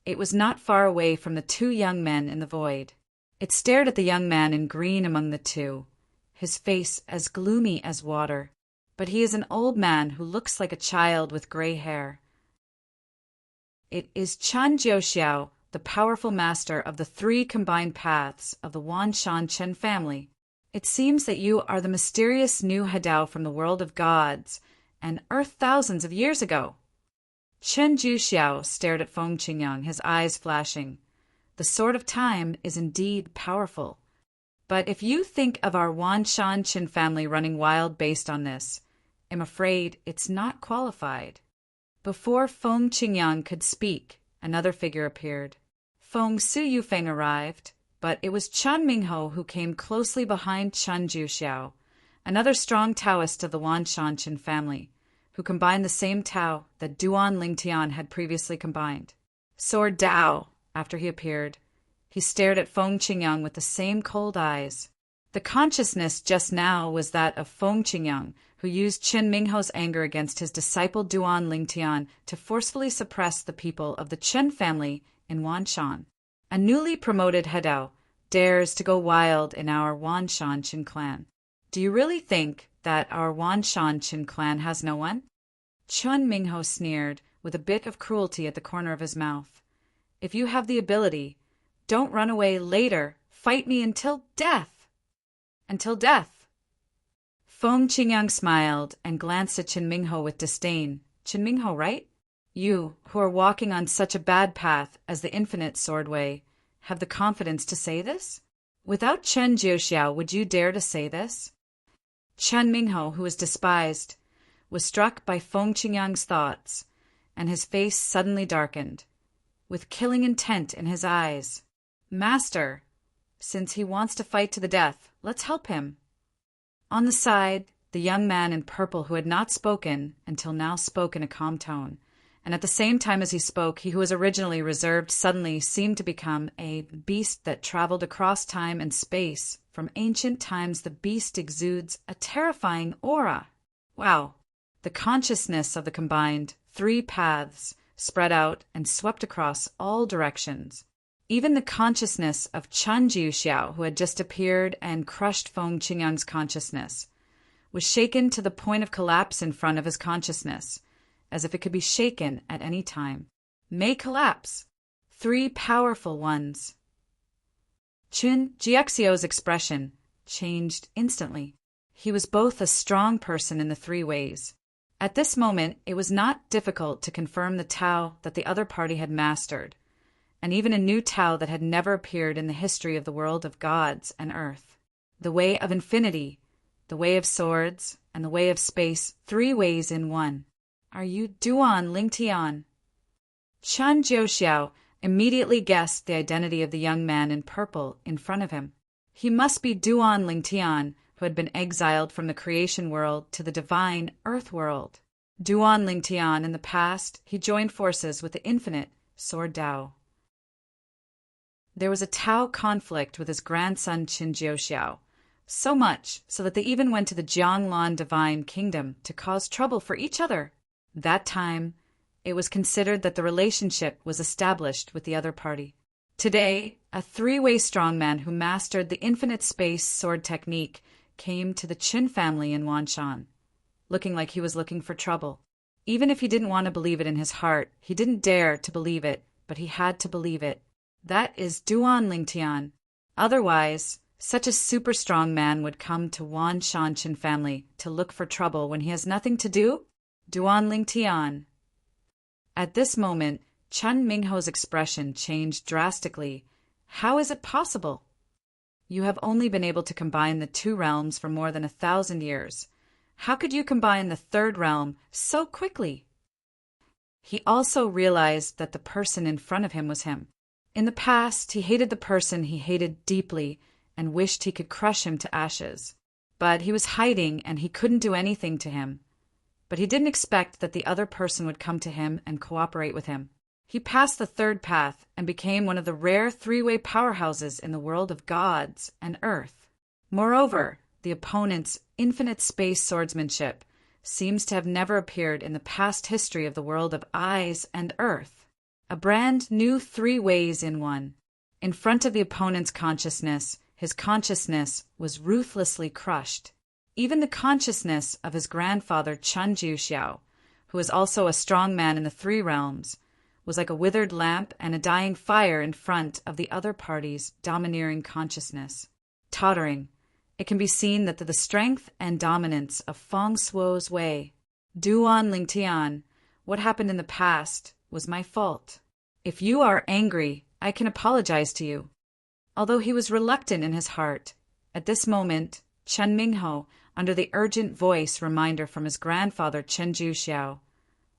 it was not far away from the 2 young men in the void. It stared at the young man in green among the 2, his face as gloomy as water, but he is an old man who looks like a child with gray hair. It is Chan Jiuxiao, the powerful master of the 3 combined paths of the Wanshan Chen family. It seems that you are the mysterious new Hedao from the world of gods and earth thousands of years ago. Chen Jiuxiao stared at Feng Qingyang, his eyes flashing. The sword of time is indeed powerful. But if you think of our Wanshan Chen family running wild based on this, I'm afraid it's not qualified. Before Feng Qingyang could speak, another figure appeared. Feng Su Yufeng arrived, but it was Chen Mingho who came closely behind Chen Jiuxiao, another strong Taoist of the Wanshan Chen family, who combined the same Tao that Duan Lingtian had previously combined. Sword Dao, after he appeared. He stared at Feng Qingyang with the same cold eyes. The consciousness just now was that of Feng Qingyang, who used Chen Mingho's anger against his disciple Duan Lingtian to forcefully suppress the people of the Chen family in Wanshan. A newly promoted Hedao dares to go wild in our Wanshan Chen clan. Do you really think that our Wanshan Chen clan has no one? Chen Mingho sneered, with a bit of cruelty at the corner of his mouth. If you have the ability, don't run away later. Fight me until death. Until death. Feng Qingyang smiled and glanced at Chen Mingho with disdain. Chen Mingho, right? You, who are walking on such a bad path as the infinite sword way, have the confidence to say this? Without Chen Jiuxiao, would you dare to say this? Chen Mingho, who was despised, was struck by Feng Qingyang's thoughts, and his face suddenly darkened, with killing intent in his eyes. Master, since he wants to fight to the death, let's help him. On the side, the young man in purple who had not spoken until now spoke in a calm tone, and at the same time as he spoke, he who was originally reserved suddenly seemed to become a beast that traveled across time and space. From ancient times, the beast exudes a terrifying aura. Wow! The consciousness of the combined 3 paths spread out and swept across all directions. Even the consciousness of Chen Jiuxiao, who had just appeared and crushed Feng Qingyang's consciousness, was shaken to the point of collapse in front of his consciousness, as if it could be shaken at any time. May collapse. 3 powerful ones. Chen Jiuxiao's expression changed instantly. He was both a strong person in the 3 ways. At this moment, it was not difficult to confirm the Tao that the other party had mastered, and even a new Tao that had never appeared in the history of the world of gods and earth. The way of infinity, the way of swords, and the way of space, 3 ways in one. Are you Duan Lingtian? Chen Jiuxiao immediately guessed the identity of the young man in purple in front of him. He must be Duan Lingtian, who had been exiled from the creation world to the divine earth world. Duan Lingtian, in the past, he joined forces with the infinite Sword Dao. There was a Tao conflict with his grandson Chen Jiuxiao, so much so that they even went to the Jianglan divine kingdom to cause trouble for each other. That time, it was considered that the relationship was established with the other party. Today, a 3-way strongman who mastered the infinite space sword technique came to the Qin family in Wanshan, looking like he was looking for trouble. Even if he didn't want to believe it in his heart, he didn't dare to believe it, but he had to believe it. That is Duan Lingtian. Otherwise, such a super strong man would come to Wanshan Qin family to look for trouble when he has nothing to do? Duan Lingtian. At this moment, Chen Mingho's expression changed drastically. How is it possible? You have only been able to combine the 2 realms for more than 1,000 years. How could you combine the 3rd realm so quickly? He also realized that the person in front of him was him. In the past, he hated the person he hated deeply and wished he could crush him to ashes. But he was hiding and he couldn't do anything to him. But he didn't expect that the other person would come to him and cooperate with him. He passed the 3rd path and became one of the rare 3-way powerhouses in the world of gods and earth. Moreover, the opponent's infinite space swordsmanship seems to have never appeared in the past history of the world of eyes and earth. A brand new 3 ways in one. In front of the opponent's consciousness, his consciousness was ruthlessly crushed. Even the consciousness of his grandfather Chen Jiuxiao, who was also a strong man in the 3 realms, was like a withered lamp and a dying fire in front of the other party's domineering consciousness. Tottering, it can be seen that the strength and dominance of Feng Shuo's way. Duan Lingtian, what happened in the past was my fault. If you are angry, I can apologize to you. Although he was reluctant in his heart, at this moment, Chen Mingho, under the urgent voice reminder from his grandfather Chen Jiuxiao,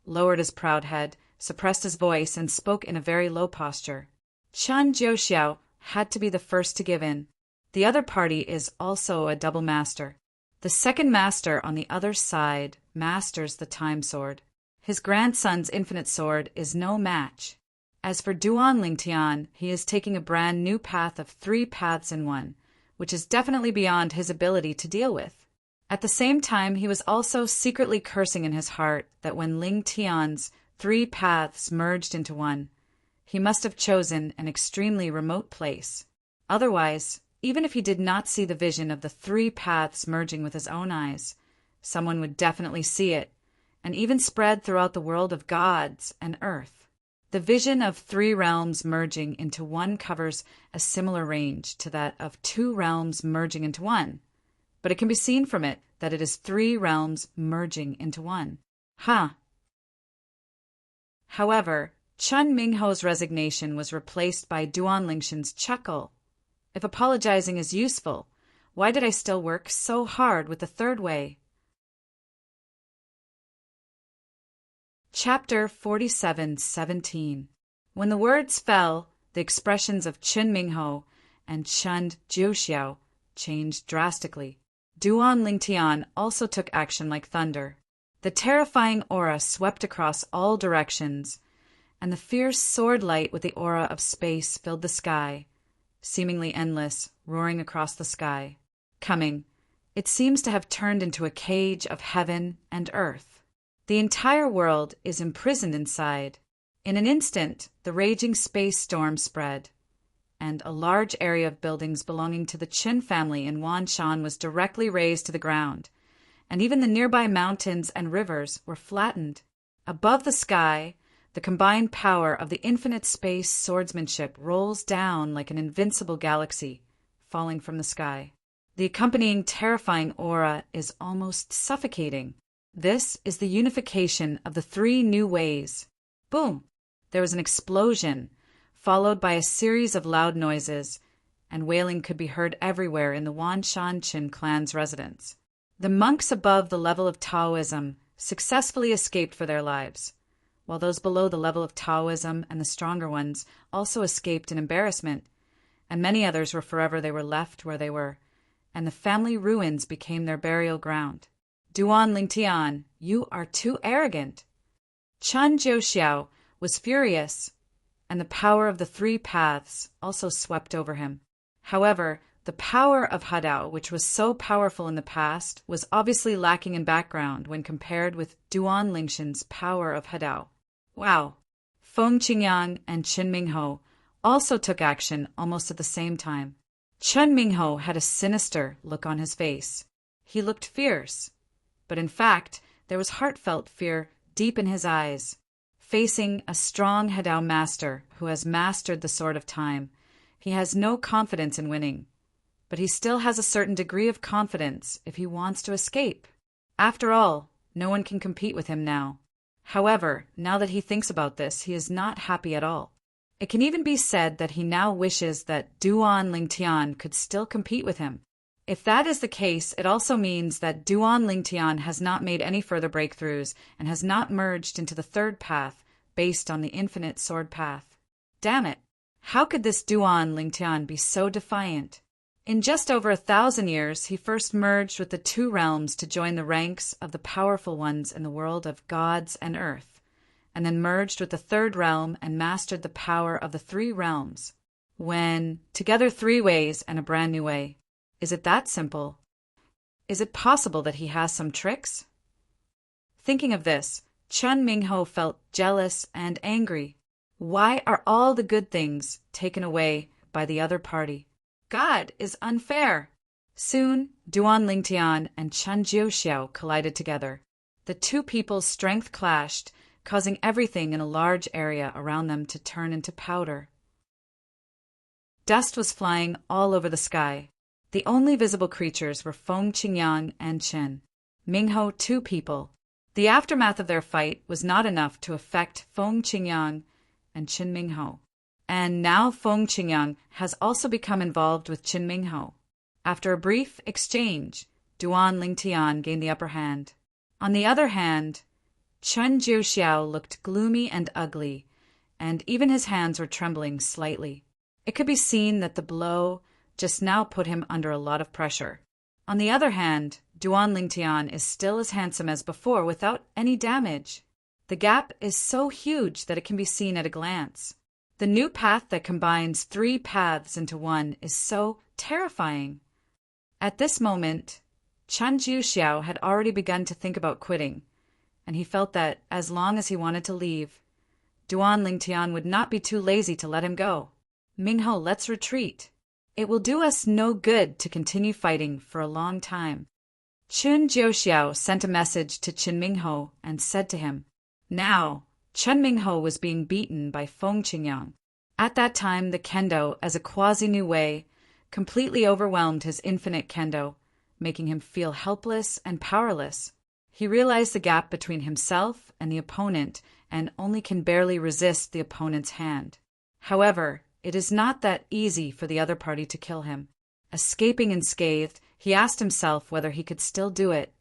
lowered his proud head, suppressed his voice, and spoke in a very low posture. Chen Jiuxiao had to be the first to give in. The other party is also a double master. The second master on the other side masters the time sword. His grandson's infinite sword is no match. As for Duan Lingtian, he is taking a brand new path of 3 paths in one, which is definitely beyond his ability to deal with. At the same time, he was also secretly cursing in his heart that when Lingtian's 3 paths merged into one, he must have chosen an extremely remote place. Otherwise, even if he did not see the vision of the 3 paths merging with his own eyes, someone would definitely see it, and even spread throughout the world of gods and earth. The vision of 3 realms merging into one covers a similar range to that of 2 realms merging into one, but it can be seen from it that it is 3 realms merging into one. However, Chun Mingho's resignation was replaced by Duan Lingshan's chuckle. If apologizing is useful, why did I still work so hard with the third way? Chapter 47:17. When the words fell, the expressions of Chun Mingho and Chun Jiuxiao changed drastically. Duan Lingtian also took action like thunder. The terrifying aura swept across all directions, and the fierce sword light with the aura of space filled the sky, seemingly endless, roaring across the sky. Coming, it seems to have turned into a cage of heaven and earth. The entire world is imprisoned inside. In an instant, the raging space storm spread, and a large area of buildings belonging to the Qin family in Wanshan was directly razed to the ground, and even the nearby mountains and rivers were flattened. Above the sky, the combined power of the infinite space swordsmanship rolls down like an invincible galaxy, falling from the sky. The accompanying terrifying aura is almost suffocating. This is the unification of the three new ways. Boom! There was an explosion, followed by a series of loud noises, and wailing could be heard everywhere in the Wanshan Qin clan's residence. The monks above the level of Taoism successfully escaped for their lives, while those below the level of Taoism and the stronger ones also escaped in embarrassment, and many others were forever they were left where they were, and the family ruins became their burial ground. Duan Lingtian, you are too arrogant. Chun Jiuxiao was furious, and the power of the three paths also swept over him. However, the power of Hadao, which was so powerful in the past, was obviously lacking in background when compared with Duan Lingshan's power of Hadao. Wow! Feng Qingyang and Qin Mingho also took action almost at the same time. Chun Mingho had a sinister look on his face. He looked fierce, but in fact, there was heartfelt fear deep in his eyes. Facing a strong Hadao master who has mastered the sword of time, he has no confidence in winning, but he still has a certain degree of confidence if he wants to escape. After all, no one can compete with him now. However, now that he thinks about this, he is not happy at all. It can even be said that he now wishes that Duan Lingtian could still compete with him. If that is the case, it also means that Duan Lingtian has not made any further breakthroughs and has not merged into the third path based on the infinite sword path. Damn it! How could this Duan Lingtian be so defiant? In just over 1,000 years, he first merged with the two realms to join the ranks of the powerful ones in the world of gods and earth, and then merged with the third realm and mastered the power of the three realms. When together three ways and a brand new way. Is it that simple? Is it possible that he has some tricks? Thinking of this, Chun Mingho felt jealous and angry. Why are all the good things taken away by the other party? God is unfair. Soon, Duan Lingtian and Chun Jiuxiao collided together. The two people's strength clashed, causing everything in a large area around them to turn into powder. Dust was flying all over the sky. The only visible creatures were Feng Qingyang and Qin Mingho, two people. The aftermath of their fight was not enough to affect Feng Qingyang and Qin Mingho. And now Feng Qingyang has also become involved with Qin Mingho. After a brief exchange, Duan Lingtian gained the upper hand. On the other hand, Chun Jiuxiao looked gloomy and ugly, and even his hands were trembling slightly. It could be seen that the blow just now put him under a lot of pressure. On the other hand, Duan Lingtian is still as handsome as before without any damage. The gap is so huge that it can be seen at a glance. The new path that combines three paths into one is so terrifying. At this moment, Chun Jiuxiao had already begun to think about quitting, and he felt that as long as he wanted to leave, Duan Lingtian would not be too lazy to let him go. Mingho, let's retreat. It will do us no good to continue fighting for a long time. Chun Jiuxiao sent a message to Qin Mingho and said to him, Now, Chun Mingho was being beaten by Feng Qingyang. At that time, the kendo, as a quasi-new way, completely overwhelmed his infinite kendo, making him feel helpless and powerless. He realized the gap between himself and the opponent and only can barely resist the opponent's hand. However, it is not that easy for the other party to kill him. Escaping unscathed, he asked himself whether he could still do it.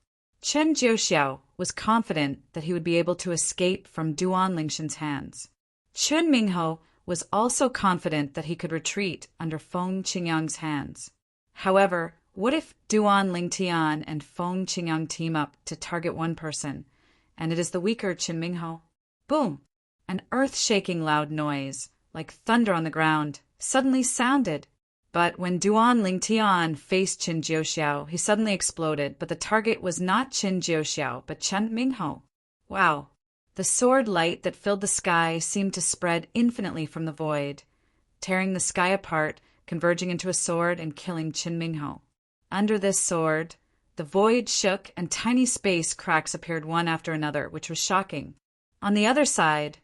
Chen Jiuxiao was confident that he would be able to escape from Duan Lingshan's hands. Chun Mingho was also confident that he could retreat under Feng Qingyang's hands. However, what if Duan Lingtian and Feng Qingyang team up to target one person, and it is the weaker Qin Mingho? Boom! An earth-shaking loud noise, like thunder on the ground, suddenly sounded. But when Duan Lingtian faced Qin Jiuxiao, he suddenly exploded, but the target was not Qin Jiuxiao, but Chen Mingho. Wow! The sword light that filled the sky seemed to spread infinitely from the void, tearing the sky apart, converging into a sword and killing Qin Mingho. Under this sword, the void shook and tiny space cracks appeared one after another, which was shocking. On the other side,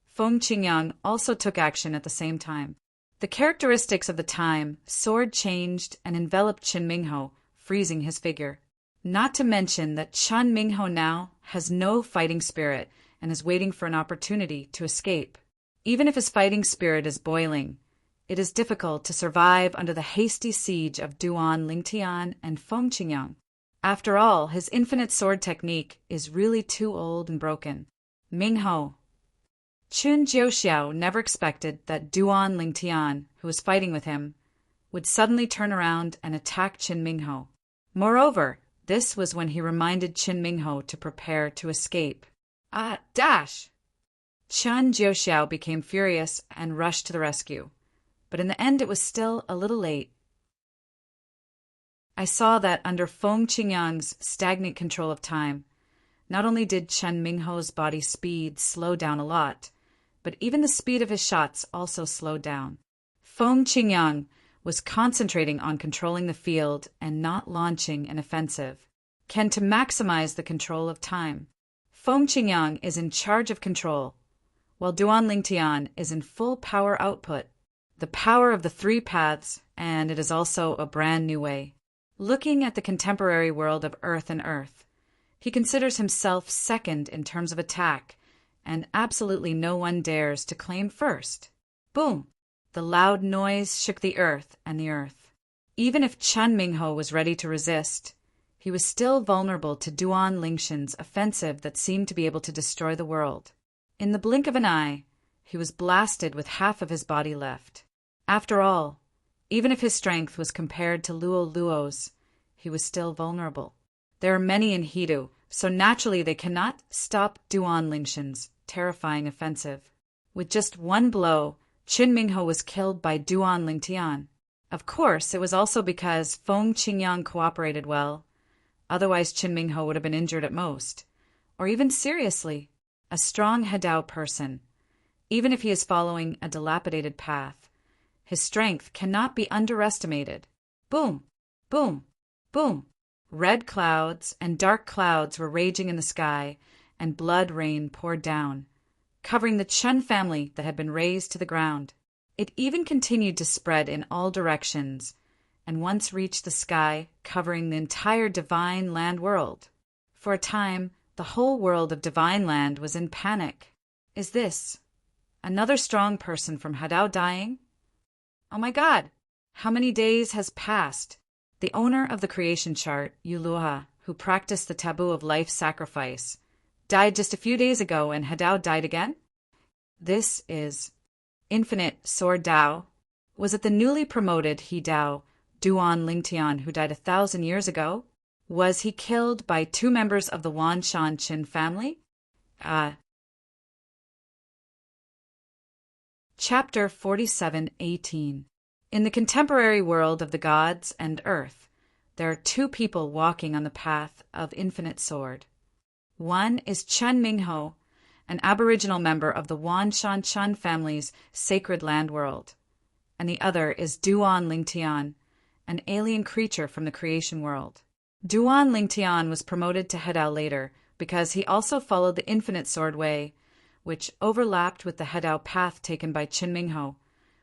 Feng Qingyang also took action at the same time. The characteristics of the time, sword changed and enveloped Qin Mingho, freezing his figure. Not to mention that Chen Mingho now has no fighting spirit and is waiting for an opportunity to escape. Even if his fighting spirit is boiling, it is difficult to survive under the hasty siege of Duan Lingtian and Feng Qingyang. After all, his infinite sword technique is really too old and broken. Mingho. Chun Jiuxiao never expected that Duan Lingtian, who was fighting with him, would suddenly turn around and attack Qin Mingho. Moreover, this was when he reminded Qin Mingho to prepare to escape. Dash! Chun Jiuxiao became furious and rushed to the rescue. But in the end it was still a little late. I saw that under Feng Qingyang's stagnant control of time, not only did Chen Mingho's body speed slow down a lot, but even the speed of his shots also slowed down. Feng Qingyang was concentrating on controlling the field and not launching an offensive, to maximize the control of time. Feng Qingyang is in charge of control, while Duan Lingtian is in full power output, the power of the three paths, and it is also a brand new way. Looking at the contemporary world of Earth and Earth, he considers himself second in terms of attack, and absolutely no one dares to claim first. Boom! The loud noise shook the earth and the earth. Even if Chen Mingho was ready to resist, he was still vulnerable to Duan Lingshan's offensive that seemed to be able to destroy the world. In the blink of an eye, he was blasted with half of his body left. After all, even if his strength was compared to Luo Luo's, he was still vulnerable. There are many in Hidu, so naturally they cannot stop Duan Lingshan's terrifying offensive. With just one blow, Qin Mingho was killed by Duan Lingtian. Of course, it was also because Feng Qingyang cooperated well. Otherwise, Qin Mingho would have been injured at most, or even seriously. A strong Hedao person, even if he is following a dilapidated path, his strength cannot be underestimated. Boom! Boom! Boom! Red clouds and dark clouds were raging in the sky, and blood rain poured down, covering the Chen family that had been razed to the ground. It even continued to spread in all directions, and once reached the sky, covering the entire Divine Land world. For a time, the whole world of Divine Land was in panic. Is this another strong person from Hadao dying? Oh my God! How many days has passed? The owner of the creation chart, Yuluha, who practiced the taboo of life sacrifice, died just a few days ago, and Hadao died again? This is infinite sword Dao. Was it the newly promoted He Dao, Duan Lingtian, who died 1,000 years ago? Was he killed by two members of the Wan Shan Qin family? Chapter 47:18. In the contemporary world of the gods and earth, there are two people walking on the path of infinite sword. One is Chen Mingho, an aboriginal member of the Wan Shan Chun family's sacred land world, and the other is Duan Lingtian, an alien creature from the creation world. Duan Lingtian was promoted to Hedao later because he also followed the infinite sword way, which overlapped with the Hedao path taken by Qin Mingho,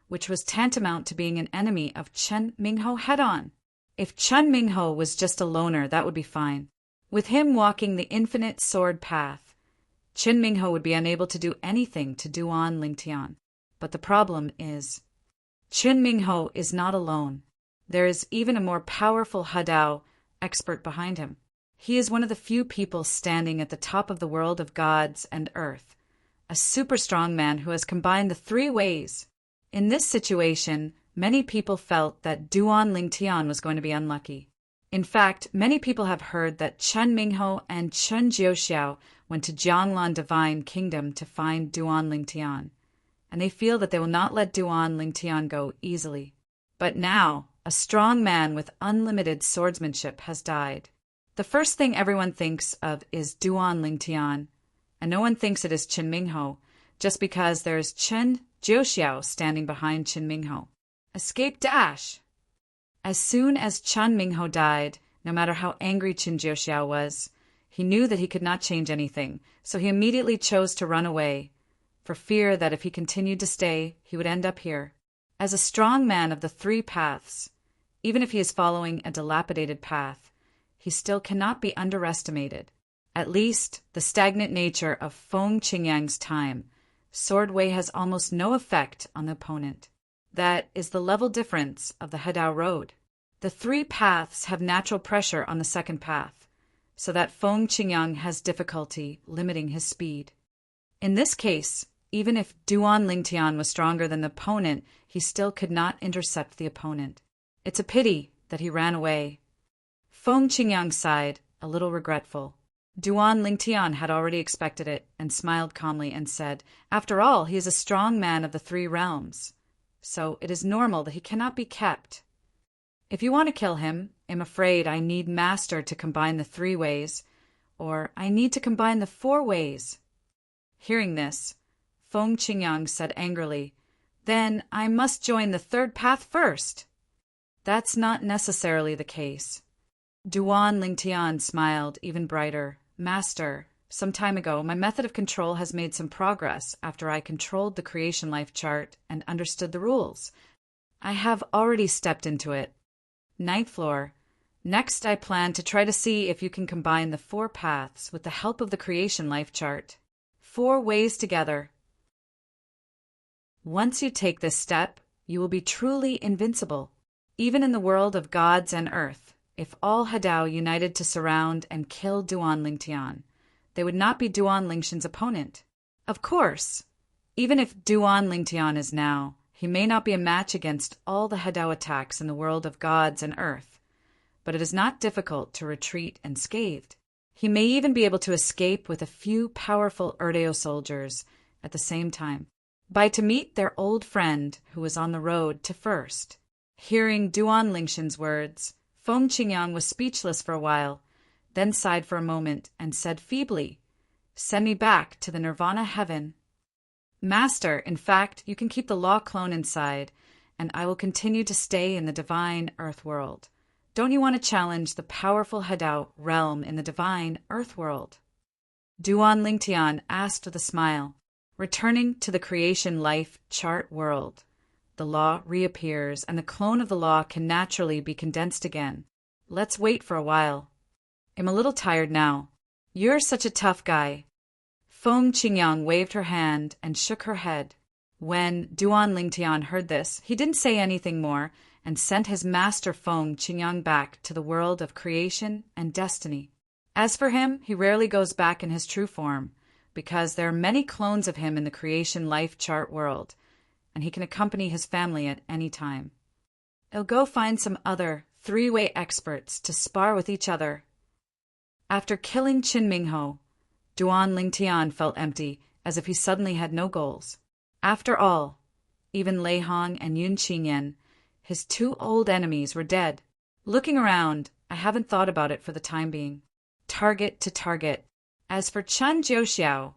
which was tantamount to being an enemy of Chen Mingho head-on. If Chen Mingho was just a loner, that would be fine. With him walking the infinite sword path, Qin Mingho would be unable to do anything to Duan Lingtian. But the problem is, Qin Mingho is not alone. There is even a more powerful Hadao expert behind him. He is one of the few people standing at the top of the world of gods and earth, a super strong man who has combined the three ways. In this situation, many people felt that Duan Lingtian was going to be unlucky. In fact, many people have heard that Chen Mingho and Chen Jiuxiao went to Jianglan Divine Kingdom to find Duan Lingtian, and they feel that they will not let Duan Lingtian go easily. But now, a strong man with unlimited swordsmanship has died. The first thing everyone thinks of is Duan Lingtian, and no one thinks it is Qin Mingho, just because there is Chen Jiuxiao standing behind Qin Mingho. Escape dash! As soon as Chen Mingho died, no matter how angry Qin Jiuxiao was, he knew that he could not change anything, so he immediately chose to run away, for fear that if he continued to stay, he would end up here. As a strong man of the three paths, even if he is following a dilapidated path, he still cannot be underestimated. At least, the stagnant nature of Feng Qingyang's time, sword way has almost no effect on the opponent. That is the level difference of the Hadao Road. The three paths have natural pressure on the second path, so that Feng Qingyang has difficulty limiting his speed. In this case, even if Duan Lingtian was stronger than the opponent, he still could not intercept the opponent. It's a pity that he ran away. Feng Qingyang sighed, a little regretful. Duan Lingtian had already expected it and smiled calmly and said, "After all, he is a strong man of the three realms, so it is normal that he cannot be kept. If you want to kill him, I'm afraid I need Master to combine the three ways, or I need to combine the four ways." Hearing this, Feng Qingyang said angrily, "Then I must join the third path first." That's not necessarily the case. Duan Lingtian smiled even brighter. "Master, some time ago, my method of control has made some progress after I controlled the creation life chart and understood the rules. I have already stepped into it. Ninth floor. Next, I plan to try to see if you can combine the four paths with the help of the creation life chart. 4 ways together. Once you take this step, you will be truly invincible. Even in the world of gods and earth, if all Hadao united to surround and kill Duan Lingtian, they would not be Duan Lingtian's opponent. Of course, even if Duan Lingtian is now, he may not be a match against all the Hadao attacks in the world of gods and earth, but it is not difficult to retreat unscathed. He may even be able to escape with a few powerful Urdeo soldiers at the same time, to meet their old friend who was on the road to first. Hearing Duan Lingtian's words, Feng Qingyang was speechless for a while, then sighed for a moment and said feebly, "Send me back to the Nirvana heaven." "Master, in fact, you can keep the law clone inside, and I will continue to stay in the divine earth world. Don't you want to challenge the powerful Hadao realm in the divine earth world?" Duan Lingtian asked with a smile. Returning to the creation life chart world, the law reappears and the clone of the law can naturally be condensed again. Let's wait for a while. I'm a little tired now. You're such a tough guy. Feng Qingyang waved her hand and shook her head. When Duan Lingtian heard this, he didn't say anything more and sent his master Feng Qingyang back to the world of creation and destiny. As for him, he rarely goes back in his true form, because there are many clones of him in the creation life chart world, and he can accompany his family at any time. He'll go find some other 3-way experts to spar with each other. After killing Qin Mingho, Duan Lingtian felt empty, as if he suddenly had no goals. After all, even Lei Hong and Yun Qinyan, his 2 old enemies, were dead. Looking around, I haven't thought about it for the time being. Target to target. As for Chen Jiuxiao,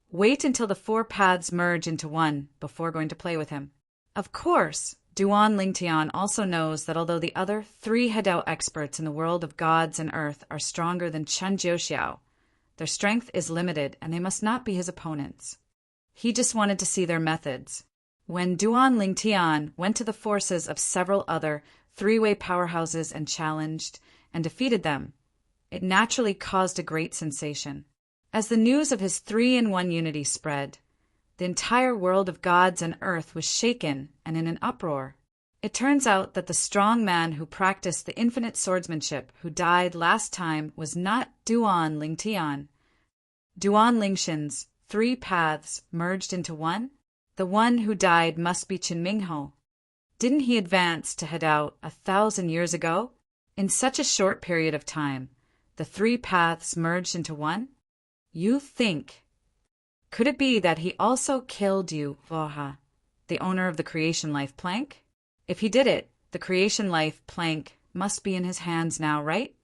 wait until the 4 paths merge into one before going to play with him. Of course, Duan Lingtian also knows that although the other 3 Hadao experts in the world of gods and earth are stronger than Chen Jiuxiao, their strength is limited and they must not be his opponents. He just wanted to see their methods. When Duan Lingtian went to the forces of several other 3-way powerhouses and challenged and defeated them, it naturally caused a great sensation. As the news of his three-in-one unity spread, the entire world of gods and earth was shaken and in an uproar. It turns out that the strong man who practiced the infinite swordsmanship who died last time was not Duan Lingtian. Duan Lingshan's three paths merged into one? The one who died must be Qinmingho. Didn't he advance to Hadao 1,000 years ago? In such a short period of time, the three paths merged into one? You think. Could it be that he also killed you, Voha, the owner of the creation life plank? If he did it, the creation life plank must be in his hands now, right?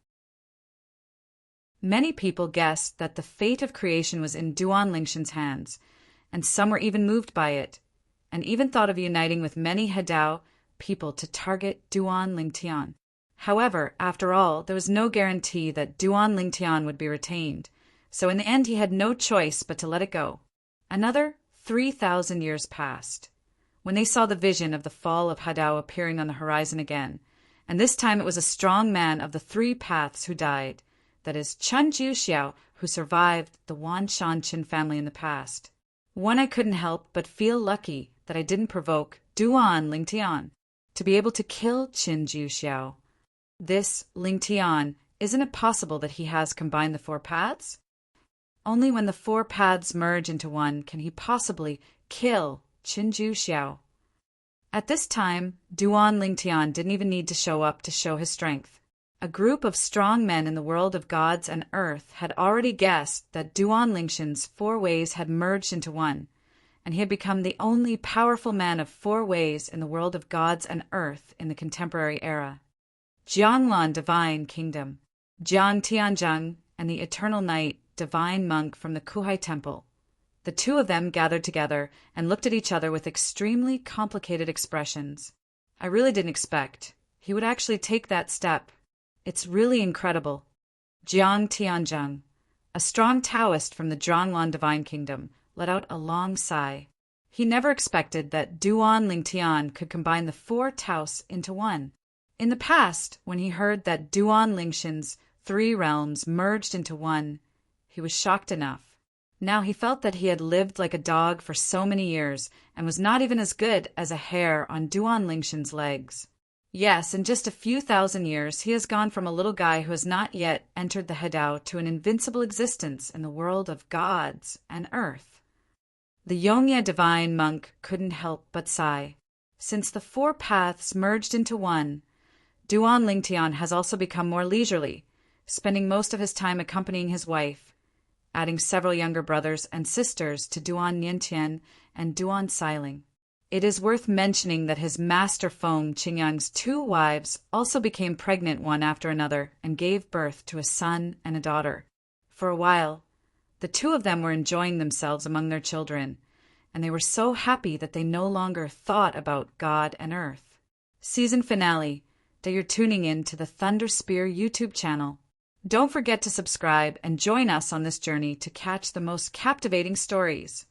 Many people guessed that the fate of creation was in Duan Lingshan's hands, and some were even moved by it, and even thought of uniting with many Hadao people to target Duan Lingtian. However, after all, there was no guarantee that Duan Lingtian would be retained, so in the end he had no choice but to let it go. Another 3,000 years passed, when they saw the vision of the fall of Hadao appearing on the horizon again, and this time it was a strong man of the three paths who died, that is, Chun Jiu Xiao, who survived the Wan Shanchin family in the past. One, I couldn't help but feel lucky that I didn't provoke Duan Lingtian to be able to kill Qin Jiu Xiao. This Lingtian, isn't it possible that he has combined the four paths? Only when the four paths merge into one can he possibly kill Qin Jiu Xiao. At this time, Duan Lingtian didn't even need to show up to show his strength. A group of strong men in the world of gods and earth had already guessed that Duan Lingshan's four ways had merged into one, and he had become the only powerful man of four ways in the world of gods and earth in the contemporary era. Jianglan Divine Kingdom, Jiang Tianzheng, and the Eternal Night Divine Monk from the Kuhai Temple. The two of them gathered together and looked at each other with extremely complicated expressions. I really didn't expect he would actually take that step. It's really incredible. Jiang Tianzheng, a strong Taoist from the Zhanglan Divine Kingdom, let out a long sigh. He never expected that Duan Lingtian could combine the four Taos into one. In the past, when he heard that Duan Lingshan's three realms merged into one, he was shocked enough. Now he felt that he had lived like a dog for so many years and was not even as good as a hair on Duan Lingshan's legs. Yes, in just a few thousand years, he has gone from a little guy who has not yet entered the Hadao to an invincible existence in the world of gods and earth. The Yongye divine monk couldn't help but sigh. Since the four paths merged into one, Duan Lingtian has also become more leisurely, spending most of his time accompanying his wife, adding several younger brothers and sisters to Duan Niantian and Duan Sailing. It is worth mentioning that his master Feng Qingyang's two wives also became pregnant one after another and gave birth to a son and a daughter. For a while, the two of them were enjoying themselves among their children, and they were so happy that they no longer thought about God and earth. Season finale, that you're tuning in to the Thunder Spear YouTube channel. Don't forget to subscribe and join us on this journey to catch the most captivating stories.